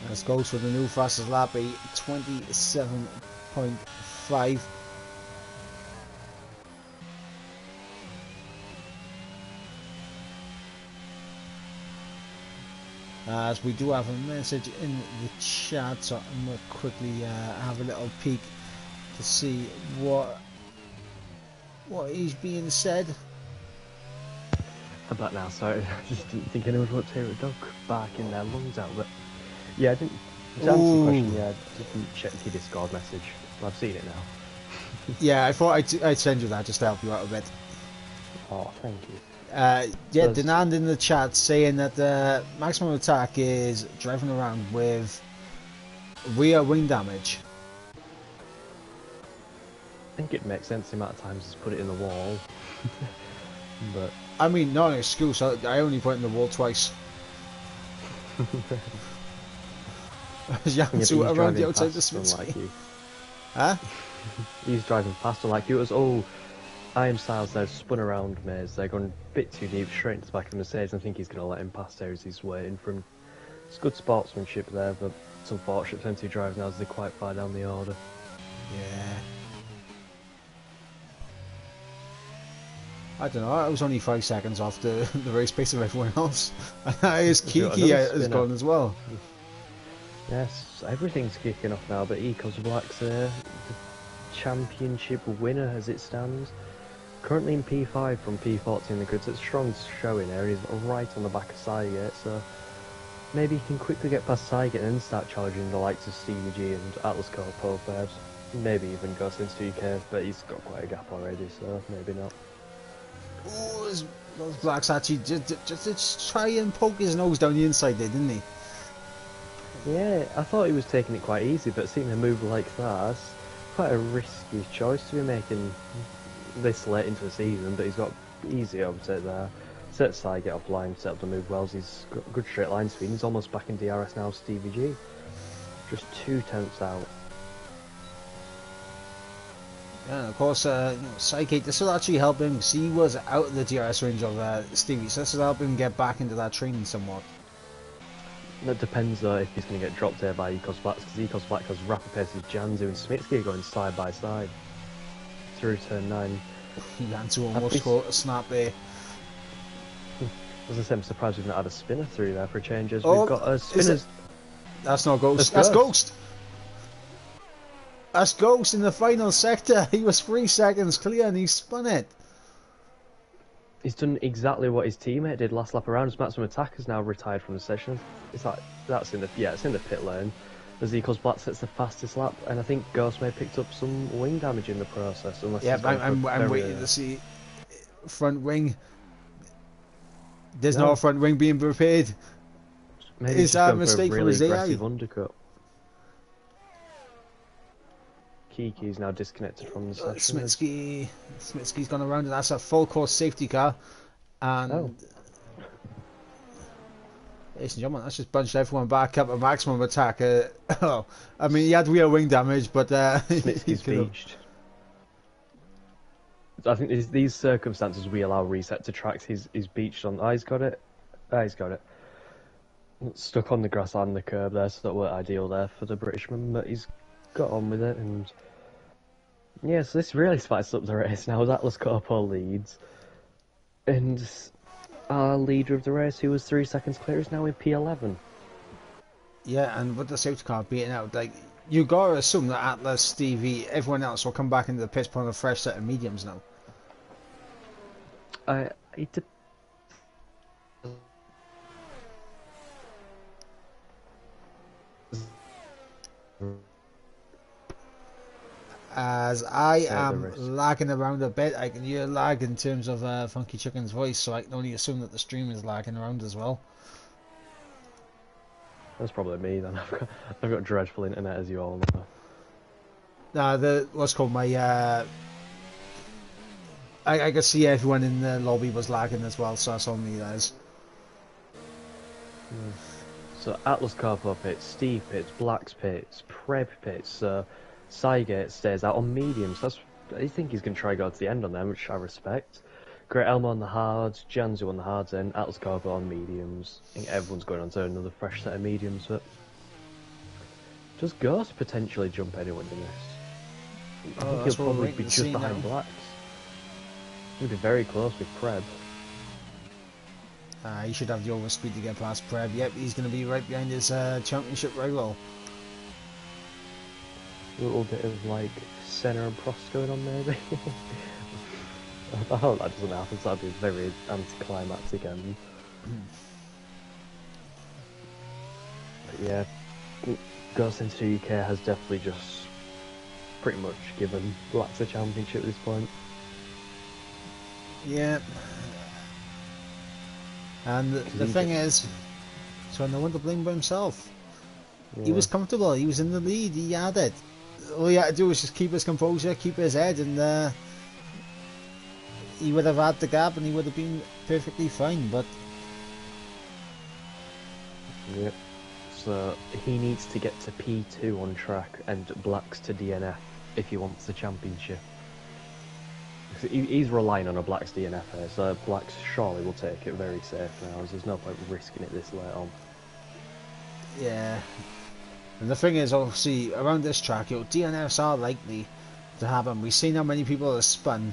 Speaker 1: As Ghost with the new fastest lap, a 27.5. As we do have a message in the chat, so I'm going to quickly have a little peek to see what is being said.
Speaker 2: I'm back now, sorry. I just didn't think anyone would hear a dog barking their lungs out, but yeah, I didn't. To answer your question, yeah, I didn't check your Discord message. I've seen it now.
Speaker 1: Yeah, I thought I'd send you that just to help you out a bit.
Speaker 2: Oh, thank you.
Speaker 1: Yeah, Denand in the chat saying that Maximum Attack is driving around with rear wing damage.
Speaker 2: I think it makes sense the amount of times he's put it in the wall. But
Speaker 1: I mean, not an excuse, I only put it in the wall twice. Yansu around the outside the Smitsky. Huh?
Speaker 2: He's driving faster like you. It was all Iron Styles there spun around Maze. They're going a bit too deep straight into the back of the Mercedes. I think he's going to let him pass there as he's waiting for him. It's good sportsmanship there, but it's unfortunate for them two drivers now as they're quite far down the order.
Speaker 1: Yeah. I don't know, I was only 5 seconds off the race pace of everyone else. His Kiki has gone as well.
Speaker 2: Yes, everything's kicking off now, but Ecos Black's the championship winner as it stands. Currently in P5 from P14 in the grid, so it's a strong showing there. He's right on the back of Saigate, so maybe he can quickly get past Saigate and then start charging the likes of Stevie G and Atlas Corpo perhaps. Maybe even Ghost into 2K, but he's got quite a gap already, so maybe not.
Speaker 1: Oh, those Blacks actually just try and poke his nose down the inside there, didn't he?
Speaker 2: Yeah, I thought he was taking it quite easy, but seeing him move like that, that's quite a risky choice to be making this late into the season, but he's got easy upset there. Set Saigate offline, set up the move well, he's got good straight line speed, he's almost back in DRS now, Stevie G. Just 2 tenths out.
Speaker 1: Yeah, of course, Saigate, this will actually help him, because he was out of the DRS range of Stevie, so this will help him get back into that training somewhat.
Speaker 2: That depends though if he's going to get dropped there by Ecos Black, because Ecos Black has rapid paces, Janzu and Smitsky are going side by side through turn 9.
Speaker 1: Janzu almost caught a snap there.
Speaker 2: As I said, I'm surprised we've not had a spinner through there for changes. Oh, we've got spinners.
Speaker 1: That's not Ghost. That's Ghost. That's Ghost in the final sector. He was 3 seconds clear and he spun it.
Speaker 2: He's done exactly what his teammate did last lap around. His Maximum Attack is now retired from the session. It's like it's in the pit lane. As Ecos Black sets the fastest lap, and I think Ghost may have picked up some wing damage in the process.
Speaker 1: Yeah, I'm waiting to see front wing. There's no front wing being repaired.
Speaker 2: Maybe is that a mistake from his AI? Undercut. Kiki's now disconnected from the session.
Speaker 1: Smitsky's gone around, and that's a full course safety car. And Ladies and gentlemen, that's just bunched everyone back up at maximum attack. Oh, I mean, he had real wing damage, but
Speaker 2: Smitsky's beached. I think these circumstances we allow reset to tracks. He's beached on. He's got it. He's got it. Stuck on the grass and the curb there, so that weren't ideal there for the Britishman, but he's got on with it, and yeah, so this really spices up the race now as Atlas Corpo leads, and our leader of the race, who was 3 seconds clear, is now in P11.
Speaker 1: Yeah, and with the safety car beating out, like, you gotta assume that Atlas, Stevie, everyone else will come back into the pits on a fresh set of mediums now. As I am lagging around a bit, I can hear lag in terms of Funky Chicken's voice, so I can only assume that the stream is lagging around as well.
Speaker 2: That's probably me then. I've got dreadful internet, as you all know.
Speaker 1: Nah, what's called my I could see everyone in the lobby was lagging as well, so that's on me, guys.
Speaker 2: So Atlas Corpo pits, Steve pits, Blacks pits, Preb pits, Cygate stays out on mediums. I think he's going to try to go to the end on them, which I respect. Great Elmo on the hards, Janzu on the hards, and Atlas Corpo on mediums. I think everyone's going on to another fresh set of mediums, but does Ghost potentially jump anyone in this? I think he'll probably be just behind Blacks. He'll be very close with Preb.
Speaker 1: He should have the overspeed to get past Preb. Yep, he's going to be right behind his championship rival.
Speaker 2: A little bit of like Senna and Prost going on maybe. I hope that doesn't happen, so that'd be a very anticlimactic end. But yeah, Ghost into UK has definitely just pretty much given Blacks a championship at this point.
Speaker 1: Yeah. And the thing is, so no one to blame but himself. Yeah. He was comfortable, he was in the lead, he had it. All he had to do was just keep his composure, keep his head, and he would have had the gap and he would have been perfectly fine, but...
Speaker 2: Yep. So he needs to get to P2 on track and Blacks to DNF if he wants the championship. He's relying on a Blacks DNF here, so Blacks surely will take it very safe now, as there's no point risking it this late on.
Speaker 1: Yeah. And the thing is, obviously, around this track, DNFs are likely to happen. We've seen how many people have spun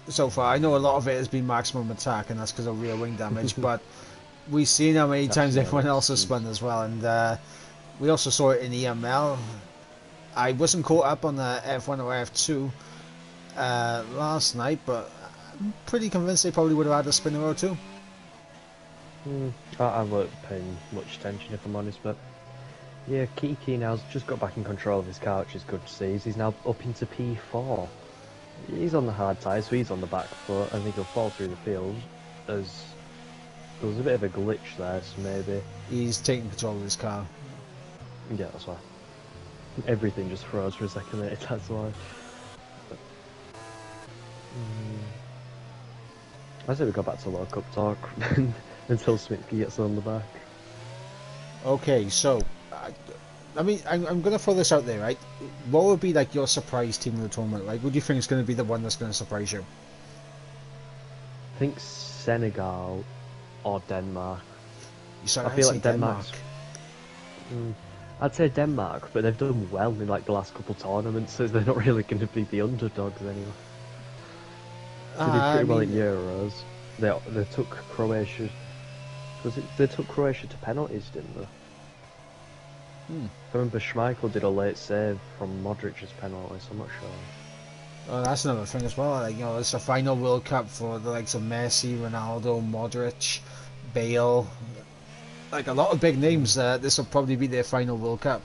Speaker 1: so far. I know a lot of it has been maximum attack, and that's because of rear wing damage, but we've seen how many times everyone else has spun as well, and we also saw it in EML. I wasn't caught up on the F1 or F2 last night, but I'm pretty convinced they probably would have had a spinner or two.
Speaker 2: I weren't paying much attention, if I'm honest, but yeah, Kiki now's just got back in control of his car, which is good to see. He's now up into P4. He's on the hard tyres, so he's on the back foot. I think he'll fall through the field, as there was a bit of a glitch there, so maybe...
Speaker 1: He's taking control of his car.
Speaker 2: Yeah, that's why. Everything just froze for a second there, that's why. But, I say we go back to low cup talk until Smitsky gets on the back.
Speaker 1: Okay, so... I mean, I'm going to throw this out there, right? What would be like your surprise team of the tournament? Like, what do you think is going to be the one that's going to surprise you?
Speaker 2: I think Senegal or Denmark.
Speaker 1: I feel like Denmark.
Speaker 2: I'd say Denmark, but they've done well in like the last couple tournaments, so they're not really going to be the underdogs anyway. They did pretty well in Euros. They took Croatia. They took Croatia to penalties, didn't they? I remember Schmeichel did a late save from Modric's penalty, so I'm not sure.
Speaker 1: Oh, that's another thing as well. Like, you know, it's a final World Cup for the likes of Messi, Ronaldo, Modric, Bale. Like a lot of big names. This will probably be their final World Cup.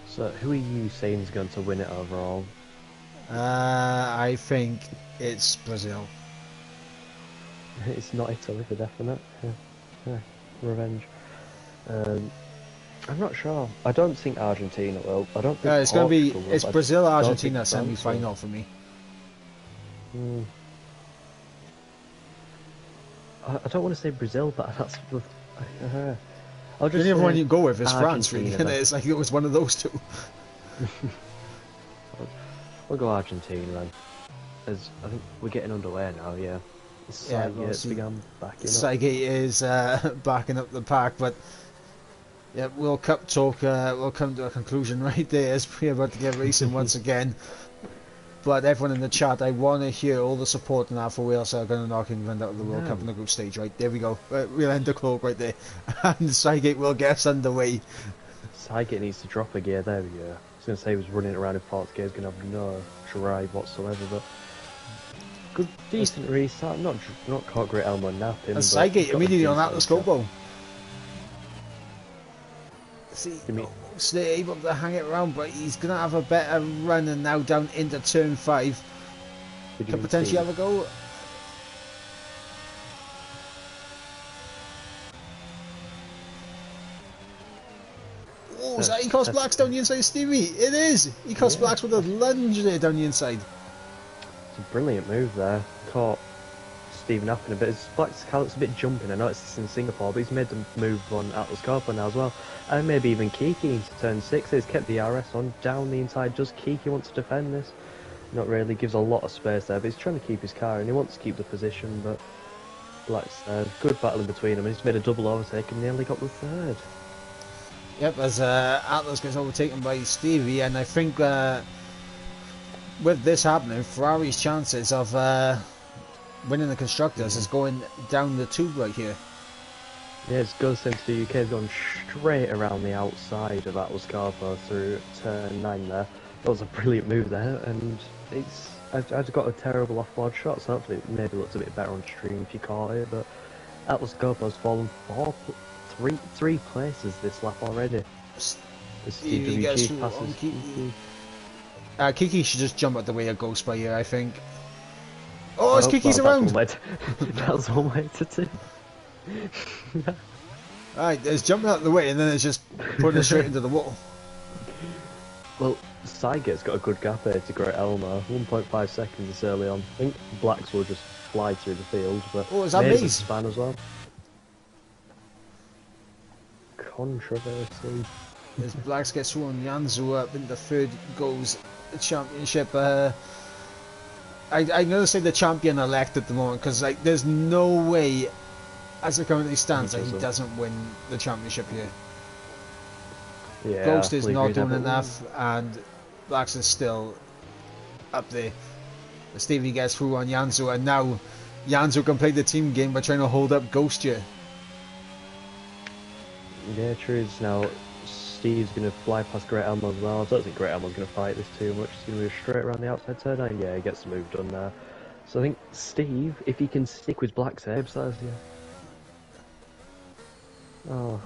Speaker 2: So, who are you saying is going to win it overall?
Speaker 1: I think it's Brazil.
Speaker 2: It's not Italy for definite. Yeah. Revenge. I'm not sure. I don't think Argentina will. I don't think
Speaker 1: it's going to be. It's Brazil
Speaker 2: I
Speaker 1: Argentina semi-final for me.
Speaker 2: I don't want to say Brazil, but that's the. I'll
Speaker 1: The
Speaker 2: just
Speaker 1: only other one
Speaker 2: say
Speaker 1: you go with is France, really,
Speaker 2: Argentina,
Speaker 1: and
Speaker 2: then.
Speaker 1: it's like it was one of those two.
Speaker 2: We'll go Argentina then. As I think we're getting underway now, yeah.
Speaker 1: Yeah, well,
Speaker 2: Sidegate's began backing up.
Speaker 1: Sygate is backing up the pack, but yeah, World Cup talk will come to a conclusion right there as we're about to get racing once again. But everyone in the chat, I want to hear all the support now for Wales are going to knock England out of the World Cup in the group stage, right? There we go. We'll end the cloak right there. And Sygate will get us underway.
Speaker 2: Sygate needs to drop a gear, there we go. I was going to say he was running around in fourth gear, he's going to have no drive whatsoever, but good, decent restart. Not caught Great Elmo napping.
Speaker 1: And Sygate immediately on Atlas Gobo. See, almost able to hang it around, but he's going to have a better run and now down into turn 5. Could potentially have a go. Oh, is that Ecos Blacks down the inside of Stevie? It is! Ecos Blacks with a lunge there down the inside.
Speaker 2: It's a brilliant move there. Caught Steve napping a bit. His Black's looks a bit jumping. I know it's in Singapore, but he's made the move on Atlas Corpo now as well. And maybe even Kiki into turn 6. He's kept the RS on down the inside. Does Kiki want to defend this? Not really. Gives a lot of space there, but he's trying to keep his car and he wants to keep the position. But Black's there. Good battle in between them. He's made a double overtake and nearly got the third.
Speaker 1: Yep, as Atlas gets overtaken by Stevie, and I think with this happening, Ferrari's chances of winning the Constructors is going down the tube right here.
Speaker 2: Yeah, it's Gus into the UK, gone straight around the outside of Atlas Carpo through turn 9 there. That was a brilliant move there, and I've got a terrible off-board shot, so hopefully it maybe looks a bit better on stream if you caught it, but Atlas Carpo's fallen three places this lap already.
Speaker 1: Stevie gets through on Kiki. Kiki should just jump out the way of Ghost by here, I think. Oh, it's Kiki's around!
Speaker 2: That's one way to do.
Speaker 1: Alright, it's jumping out the way and then it's just putting it straight into the wall.
Speaker 2: Well, Sygate's got a good gap here to Great Elmo. 1.5 seconds early on. I think Blacks will just fly through the field, but
Speaker 1: is that
Speaker 2: Maze
Speaker 1: Maze?
Speaker 2: span as well. Controversy.
Speaker 1: As Blacks gets through on Yanzu up into third goes the championship. I'm going to say the champion elect at the moment because like there's no way, as it currently stands, that he doesn't win the championship here.
Speaker 2: Yeah,
Speaker 1: Ghost is not doing enough, and Blacks is still up there. Stevie gets through on Yanzu, and now Yanzu can play the team game by trying to hold up Ghost here.
Speaker 2: Yeah, true. Now Steve's going to fly past Great Elmo as well. I don't think Great Elmo's going to fight this too much. He's going to go straight around the outside turn 9. Yeah, he gets the move done there. So I think Steve, if he can stick with Black's herbs, that's Oh,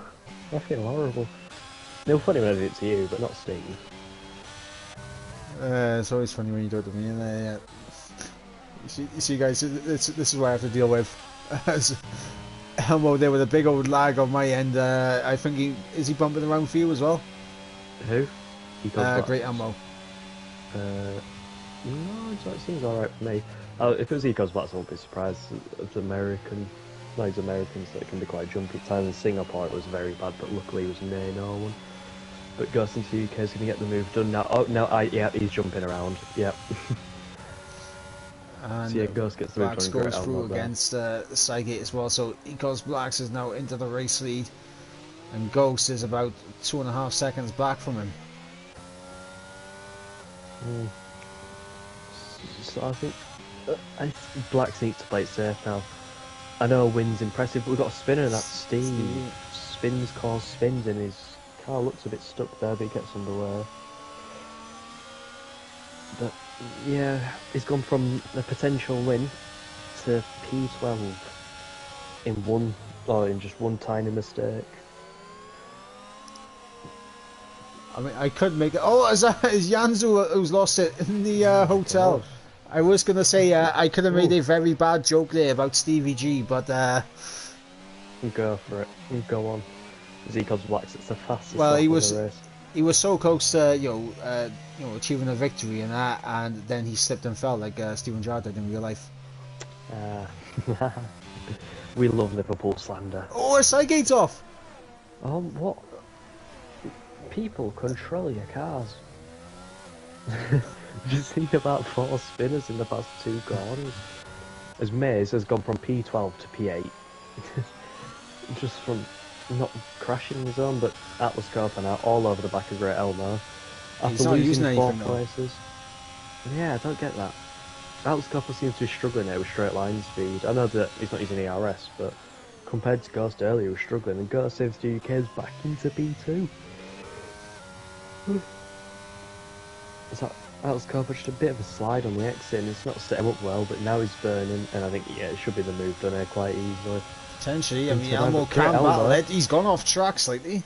Speaker 2: I feel horrible. No funny when I did it to you, but not Steve.
Speaker 1: It's always funny when you do it to me, and yeah. You see, guys, this is what I have to deal with. Elmo there with a big old lag on my end. I think is he bumping around for you as well?
Speaker 2: Who?
Speaker 1: Great Elmo.
Speaker 2: No, it seems alright for me. If it was Ecos Blacks, I won't be surprised. It's those Americans that can be quite jumpy at times. In Singapore it was very bad, but luckily it was near no one. But Ghost into the UK is going to get the move done now. Oh, no, yeah, he's jumping around. Yep.
Speaker 1: And
Speaker 2: so yeah, Ghost gets the move done.
Speaker 1: Blacks goes through against Sygate as well, so Ecos Blacks is now into the race lead, and Ghost is about 2.5 seconds back from him.
Speaker 2: So I think Blacks needs to play it safe now. I know a win's impressive, but we've got a spinner, and that's Steve. Spins cause spins, and his car looks a bit stuck there, but he gets underway. But yeah, he's gone from a potential win to P12 in just one tiny mistake.
Speaker 1: I mean, I could make it. Oh, is Yanzu who's lost it in the hotel? I was gonna say I could have made a very bad joke there about Stevie G, but
Speaker 2: go for it. Go on. Ecos Blacks, it's the fastest.
Speaker 1: Well,
Speaker 2: he was
Speaker 1: so close to achieving a victory in that, and then he slipped and fell like Steven Gerrard did in real life.
Speaker 2: We love Liverpool slander.
Speaker 1: Oh, a side gate's off.
Speaker 2: What? People, control your cars. Just think about 4 spinners in the past 2 corners. As Mays has gone from P12 to P8. Just from not crashing his own, but Atlas Cooper now all over the back of Great Elmo.
Speaker 1: He's
Speaker 2: After
Speaker 1: not using
Speaker 2: losing 4
Speaker 1: anything though.
Speaker 2: places. Yeah, I don't get that. Atlas Cooper seems to be struggling there with straight line speed. I know that he's not using ERS, but compared to Ghost earlier, he was struggling, and Ghost saves the UK is back into B2. So Atlas Cooper just a bit of a slide on the exit, and it's not set him up well, but now he's burning, and I think, yeah, it should be the move done here quite easily.
Speaker 1: Potentially, I mean, Elmo can battle it. He's gone off track slightly.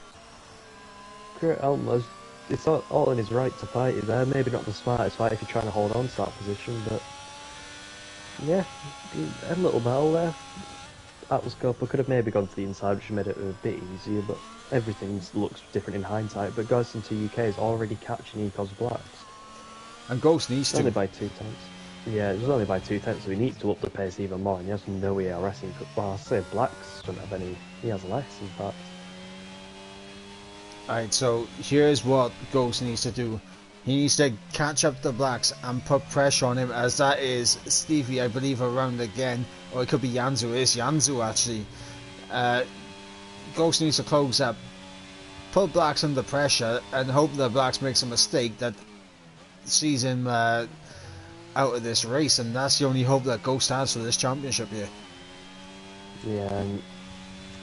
Speaker 2: Great Elmo, it's all in his right to fight it there. Maybe not the smartest fight if you're trying to hold on to that position, but yeah, a little battle there. Atlas Cooper could have maybe gone to the inside, which made it a bit easier, but everything looks different in hindsight. But Ghost into UK is already catching Ecos Blacks.
Speaker 1: And Ghost needs to.
Speaker 2: Only by 2 tenths. Yeah, it was only by 2 tenths, so he needs to up the pace even more, and he has no ERS. Well, I'll say Blacks doesn't have any, he has less, in fact.
Speaker 1: Alright, so here's what Ghost needs to do. He needs to catch up the Blacks and put pressure on him, as that is Stevie, I believe, around again. Or it could be Yanzu. It's Yanzu, actually. Ghost needs to close up, put Blacks under pressure, and hope the Blacks makes a mistake that sees him out of this race, and that's the only hope that Ghost has for this championship here.
Speaker 2: Yeah, and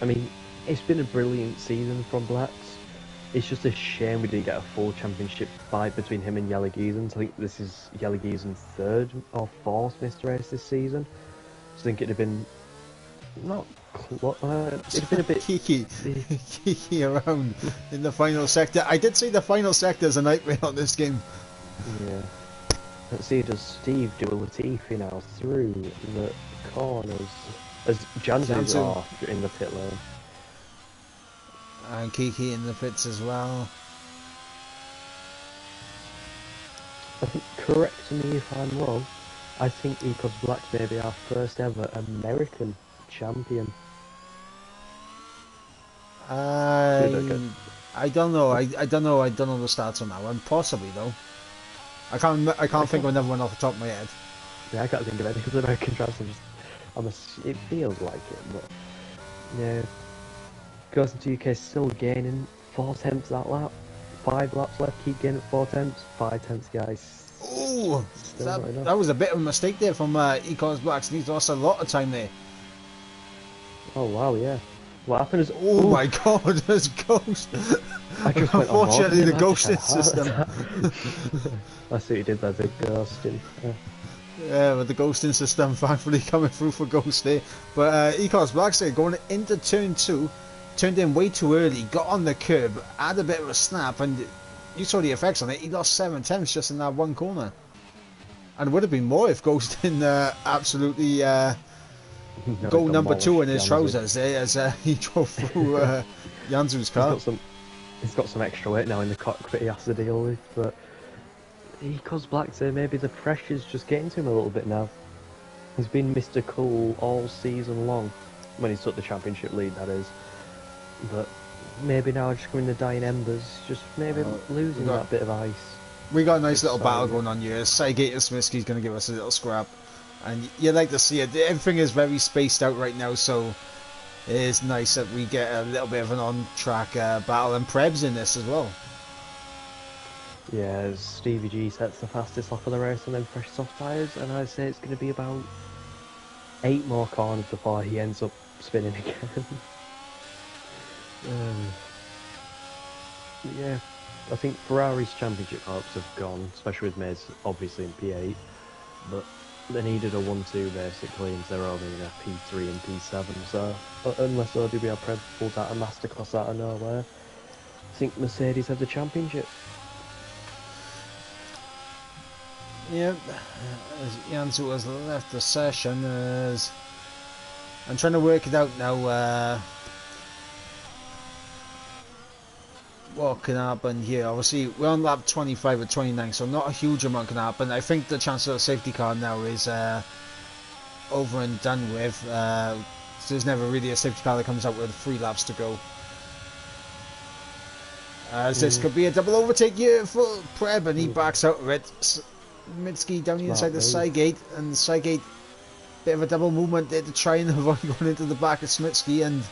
Speaker 2: I mean, it's been a brilliant season from Blacks. It's just a shame we didn't get a full championship fight between him and Yelagizan. I think this is Yelagizan's 3rd or 4th missed race this season. So I think it'd have been not it'd have been a bit
Speaker 1: Kiki around in the final sector. I did say the final sector is a nightmare on this game.
Speaker 2: Yeah. Let's see, does Steve do a Latifi now through the corners as Jansen's off in the pit lane?
Speaker 1: And Kiki in the pits as well.
Speaker 2: I think, correct me if I'm wrong, I think Ecos Blacks may be our first ever American champion.
Speaker 1: I don't know. I don't know the stats on that one. Possibly though. I can't think of another one off the top of my head.
Speaker 2: Yeah, I can't think of any of the American champions. It feels like it, but yeah. Goes into UK still gaining 4 tenths that lap. 5 laps left, keep gaining 4 tenths. 5 tenths, guys.
Speaker 1: Oh, that was a bit of a mistake there from Ecos Blacks. He's lost a lot of time there.
Speaker 2: Oh wow, yeah. What happened is,
Speaker 1: oh my god, there's Ghost. Unfortunately, the ghosting system.
Speaker 2: I see what you did there, big ghosting.
Speaker 1: Yeah, with the ghosting system thankfully coming through for Ghost there. But Ecos Blacks there going into turn 2. Turned in way too early, got on the curb, had a bit of a snap, and you saw the effects on it. He lost 7 tenths just in that one corner. And it would have been more if Ghost didn't absolutely go number 2 in his trousers there as he drove through Yanzu's car.
Speaker 2: He's got some extra weight now in the cockpit he has to deal with, but Ecos Blacks there, maybe the pressure's just getting to him a little bit now. He's been Mr. Cool all season long, when he took the championship lead, that is. But maybe now just going to dying embers, just maybe losing that bit of ice.
Speaker 1: We got a nice little battle going on here. Sygate and Smisky's going to give us a little scrap. And you like to see it. Everything is very spaced out right now, so it is nice that we get a little bit of an on-track battle. And Preb's in this as well.
Speaker 2: Yeah, Stevie G sets the fastest lap of the race and then fresh soft tyres, and I'd say it's going to be about 8 more corners before he ends up spinning again. Yeah, I think Ferrari's championship hopes have gone, especially with Mays obviously in P8, but they needed a 1-2 basically, and they're only in a P3 and P7, so unless OWR Preb pulls out a masterclass out of nowhere, I think Mercedes have the championship.
Speaker 1: Yep, as Jansu has left the session, as I'm trying to work it out now. What can happen here? Obviously, we're on lap 25 or 29, so not a huge amount can happen. I think the chance of a safety car now is over and done with. there's never really a safety car that comes out with 3 laps to go. As this could be a double overtake here for Preb, and he backs out of it. Mitski down the inside the side gate, and side gate, bit of a double movement there to try and avoid going into the back of Smitsky, and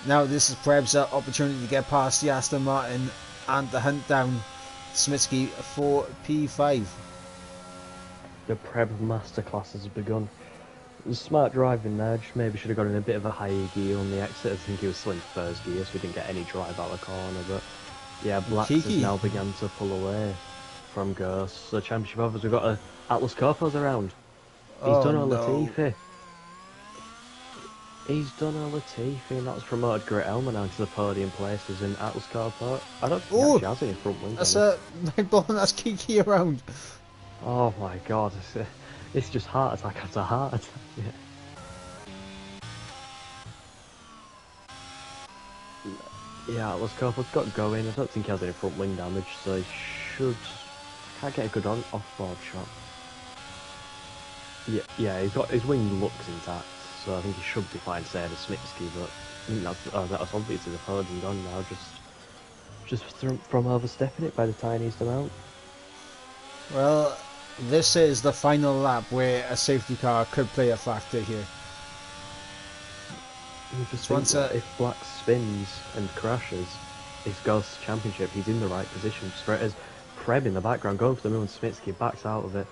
Speaker 1: now this is Preb's opportunity to get past the Aston Martin and to hunt down Smitsky for P5.
Speaker 2: The Preb masterclass has begun. Smart driving there, just maybe should have got in a bit of a higher gear on the exit. I think he was still in first gear, so we didn't get any drive out of the corner, but yeah, Blacks has now begun to pull away from Ghost. The championship offers, we've got a Atlas Corpo's around. He's done a Latifi. He's done a Latifi, and that's promoted Great Elmer now to the podium places in Atlas Corpo. I don't think he actually has any front wing.
Speaker 1: That's that's Kiki around.
Speaker 2: Oh my god, it's just heart attack after heart attack. Yeah, Atlas Corpo's got going. I don't think he has any front wing damage, so he should... Can't get a good off-board shot. Yeah, he's got his wing looks intact, so I think he should be fine to say to Smitsky, but I think that's obviously the podium gone now, just from overstepping it by the tiniest amount.
Speaker 1: Well, this is the final lap where a safety car could play a factor here.
Speaker 2: Just once if Black spins and crashes his Ghost Championship, he's in the right position. Straight as Preb in the background going for the middle, and Smitsky backs out of it.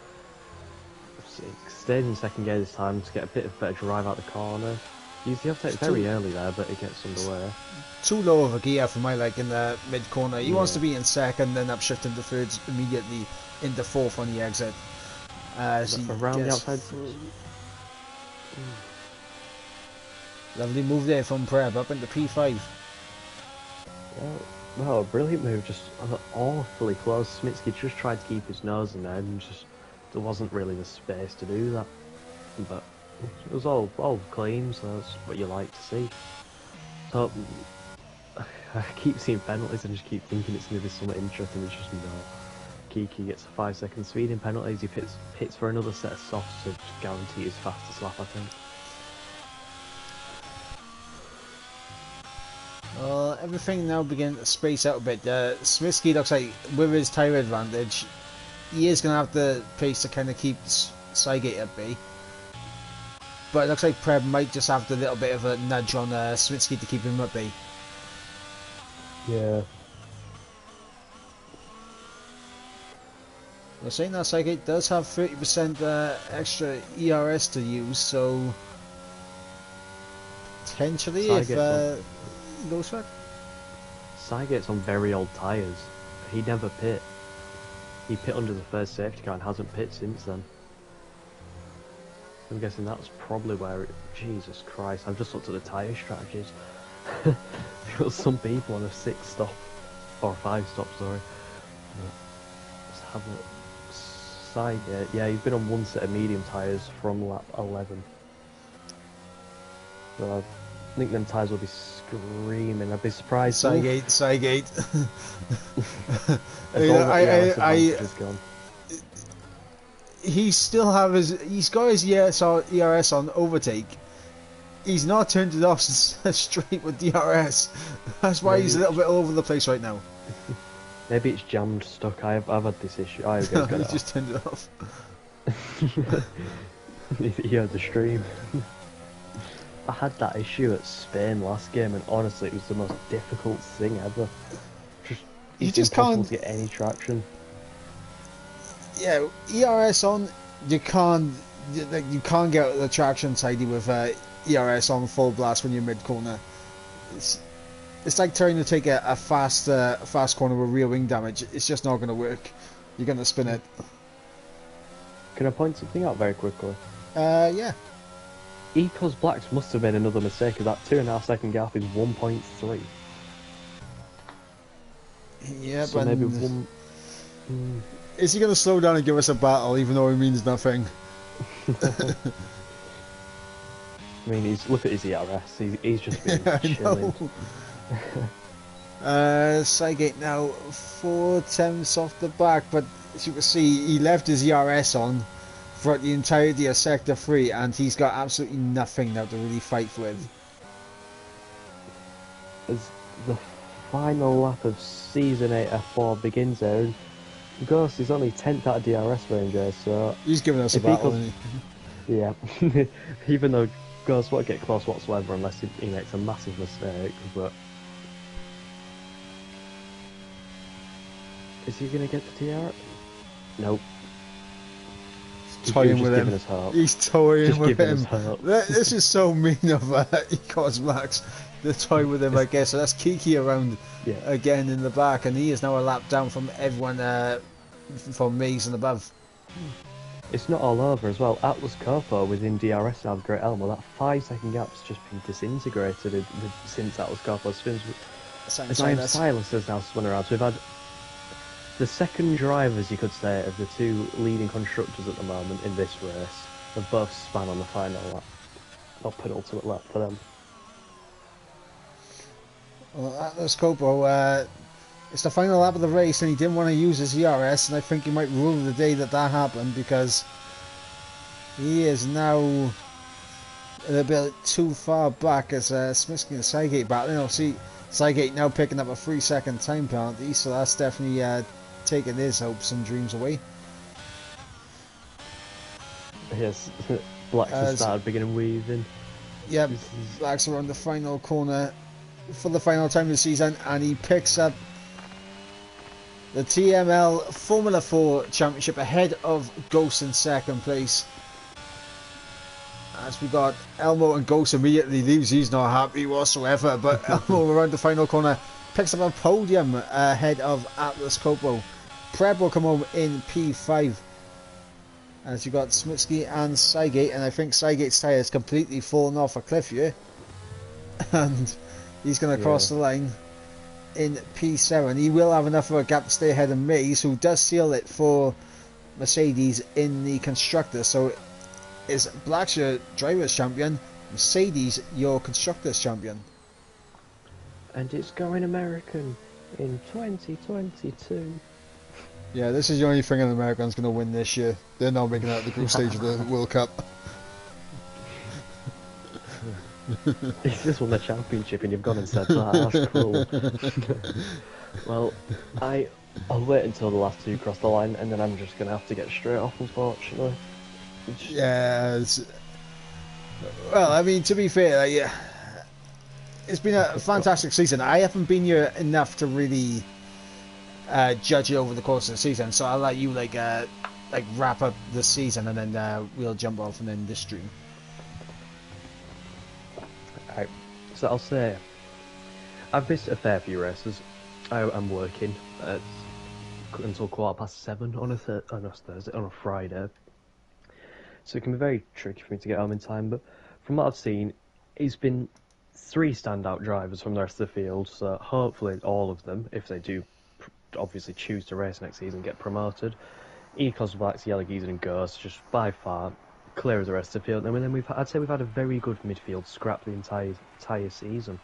Speaker 2: Stays in second gear this time to get a bit of better drive out the corner. You have to take it very early there, but it gets underway.
Speaker 1: Too low of a gear for my like in the mid corner. He wants to be in second, then upshifting to third immediately into fourth on the exit.
Speaker 2: Around the outside.
Speaker 1: Lovely move there from Preb up into P5.
Speaker 2: Well, a brilliant move, just awfully close. Smitsky just tried to keep his nose in there, and just there wasn't really the space to do that. But it was all clean, so that's what you like to see. So I keep seeing penalties and just keep thinking it's going to be something interesting. It's just no. Kiki gets a 5-second speeding penalties. He pits for another set of softs to guarantee his fastest lap, I think.
Speaker 1: Well, everything now begins to space out a bit. Smitsky looks like, with his tyre advantage, he is going to have the pace to kind of keep Sygate at bay. But it looks like Preb might just have a little bit of a nudge on Smitsky to keep him at bay.
Speaker 2: Yeah.
Speaker 1: Well, saying that, Sygate does have 30% extra ERS to use, so potentially if he goes for it.
Speaker 2: Sygate's on very old tyres. He never pit. He pit under the first safety car and hasn't pit since then. I'm guessing that's probably where it... Jesus Christ, I've just looked at the tyre strategies. There got some people on a 6-stop, or 5-stop, sorry. Let's have a look. Sygate, yeah, he's been on one set of medium tyres from lap 11. So I think them tyres will be screaming. I'd be surprised.
Speaker 1: Sygate. He still have he's got his ERS on overtake. He's not turned it off straight with DRS. That's why he's a little bit all over the place right now.
Speaker 2: Maybe it's jammed stuck. I've had this issue. He's
Speaker 1: just turned it off.
Speaker 2: He heard the stream. I had that issue at Spain last game, and honestly, it was the most difficult thing ever.
Speaker 1: You just can't
Speaker 2: get any traction.
Speaker 1: Yeah, ERS on, you can't get the traction tidy with ERS on full blast when you're mid corner. It's like trying to take a fast corner with rear wing damage. It's just not going to work. You're going to spin it.
Speaker 2: Can I point something out very quickly?
Speaker 1: Yeah.
Speaker 2: Ecos Blacks must have made another mistake, because that 2.5 second gap is 1.3.
Speaker 1: Yeah,
Speaker 2: so
Speaker 1: but
Speaker 2: maybe one.
Speaker 1: Is he going to slow down and give us a battle, even though he means nothing?
Speaker 2: I mean, look at his ERS. He's just been chilling.
Speaker 1: Sygate now 4 attempts off the back, but as you can see, he left his ERS on throughout the entirety of Sector 3, and he's got absolutely nothing now to really fight with.
Speaker 2: As the final lap of Season 8 F4 begins there, and Ghost is only 10th out of DRS range there, so...
Speaker 1: He's giving us a
Speaker 2: if he
Speaker 1: battle,
Speaker 2: could-
Speaker 1: isn't he?
Speaker 2: Yeah. Even though Ghost won't get close whatsoever unless he makes a massive mistake, but... Is he going to get the DRS? Nope.
Speaker 1: Toying with
Speaker 2: giving
Speaker 1: him.
Speaker 2: us hope.
Speaker 1: He's toying
Speaker 2: Just
Speaker 1: with
Speaker 2: giving
Speaker 1: him.
Speaker 2: us hope.
Speaker 1: This is so mean of Ecos Max. The toy with him, I guess. So that's Kiki around again in the back, and he is now a lap down from everyone from Maze and above.
Speaker 2: It's not all over as well. Atlas Corpo within DRS now, Great Elmo, that 5-second gap's just been disintegrated since Atlas Corpo spins. As I am Silas has now spun around, so we've had the second drivers, you could say, of the two leading constructors at the moment in this race have both spun on the final lap, or penultimate lap for them.
Speaker 1: Well, Atlas Copo, it's the final lap of the race, and he didn't want to use his ERS, and I think he might rule the day that happened, because he is now a bit too far back as Smitsky and Sygate battling. I'll see Sygate now picking up a 3-second time penalty, so that's definitely taking his hopes and dreams away.
Speaker 2: Yes, Blacks has started beginning weaving.
Speaker 1: Yep, Blacks are on the final corner for the final time of the season, and he picks up the TML Formula 4 Championship ahead of Ghost in second place. As we got Elmo, and Ghost immediately leaves, he's not happy whatsoever, but Elmo around the final corner picks up a podium ahead of Atlas Copo. Preb will come home in P5. As you got Smitsky and Sygate, and I think Sygate's tyre has completely fallen off a cliff here. And he's going to cross the line in P7. He will have enough of a gap to stay ahead of Maze, who does seal it for Mercedes in the constructor. So is Black's your driver's champion, Mercedes your constructor's champion.
Speaker 2: And it's going American in 2022.
Speaker 1: Yeah, this is the only thing an American's going to win this year. They're not making it out the group stage of the World Cup.
Speaker 2: He's just won the championship and you've gone and said that. That's cool. Well, I'll wait until the last two cross the line, and then I'm just going to have to get straight off, unfortunately.
Speaker 1: Yeah, well, I mean, to be fair, it's been a fantastic season. I haven't been here enough to really judge it over the course of the season, so I'll let you like wrap up the season, and then we'll jump off and end this stream.
Speaker 2: Alright, so I'll say I've missed a fair few races. I'm working until 7:15 on a Thursday, on a Friday, so it can be very tricky for me to get home in time. But from what I've seen, it's been 3 standout drivers from the rest of the field, so hopefully all of them, if they do obviously choose to race next season, get promoted. Ecos, Blacks, Yellow Geezer and Ghost just by far clear of the rest of the field. And then I'd say we've had a very good midfield scrap the entire season.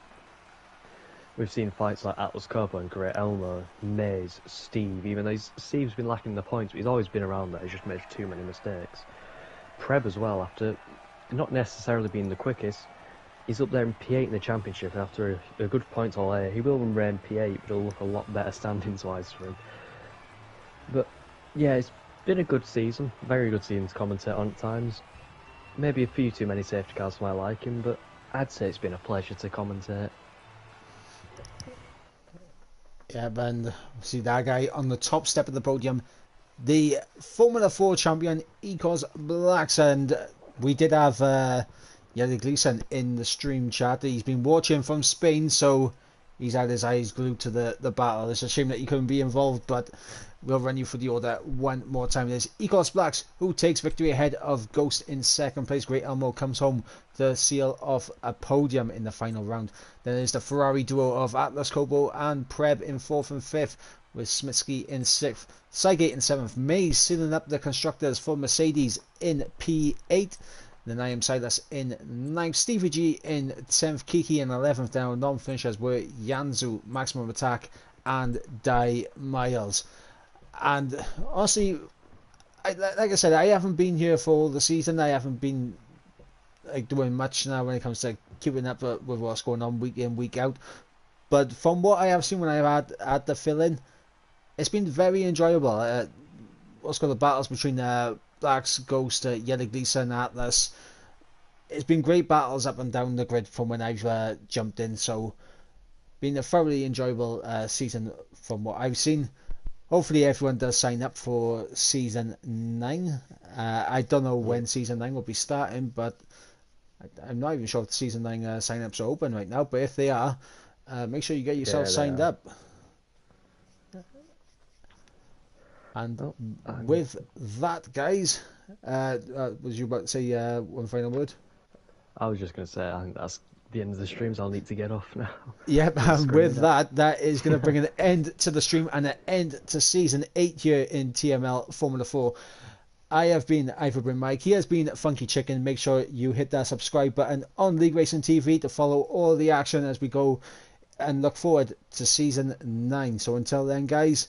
Speaker 2: We've seen fights like Atlas Corpo and Great Elmo, Maze, Steve, even though Steve's been lacking the points, but he's always been around there, he's just made too many mistakes. Preb as well, after not necessarily being the quickest, he's up there in P8 in the championship, and after a good point all there, he will remain P8, but it'll look a lot better standings-wise for him. But yeah, it's been a good season, very good season to commentate on at times. Maybe a few too many safety cars for my liking, but I'd say it's been a pleasure to commentate.
Speaker 1: Yeah, and see that guy on the top step of the podium, the Formula 4 champion, Ecos Blacks, and we did have Yelly Gleason in the stream chat. He's been watching from Spain, so he's had his eyes glued to the battle. It's a shame that he couldn't be involved, but we'll run you through the order one more time. There's Ecos Blacks, who takes victory ahead of Ghost in second place. Great Elmo comes home to seal off a podium in the final round. Then there's the Ferrari duo of Atlas Copo and Preb in 4th and 5th, with Smitsky in 6th. Sygate in 7th. Maze sealing up the constructors for Mercedes in P8. Then I am Silas in 9th. Stevie G in 10th. Kiki in 11th. Down non-finishers were Yanzu, Maximum Attack, and Die Miles. And honestly, like I said, I haven't been here for all the season. I haven't been like doing much now when it comes to keeping up with what's going on week in, week out. But from what I have seen when I've had the fill in, it's been very enjoyable. What's called the battles between Blacks, Ghost, Yellow Gleason, Atlas. It's been great battles up and down the grid from when I've jumped in. So, been a thoroughly enjoyable season from what I've seen. Hopefully everyone does sign up for Season 9. I don't know when Season 9 will be starting, but I'm not even sure if Season 9 sign-ups are open right now. But if they are, make sure you get yourself signed up. And with that, guys, was you about to say one final word?
Speaker 2: I was just going to say, I think that's the end of the streams. I'll need to get off now.
Speaker 1: Yep, and with that is going to bring an end to the stream and an end to Season 8 here in TML Formula 4. I have been Ivorbrin Mike. He has been Funky Chicken. Make sure you hit that subscribe button on League Racing TV to follow all the action as we go and look forward to Season 9. So until then, guys,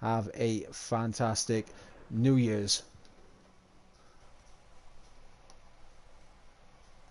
Speaker 1: have a fantastic New Year's.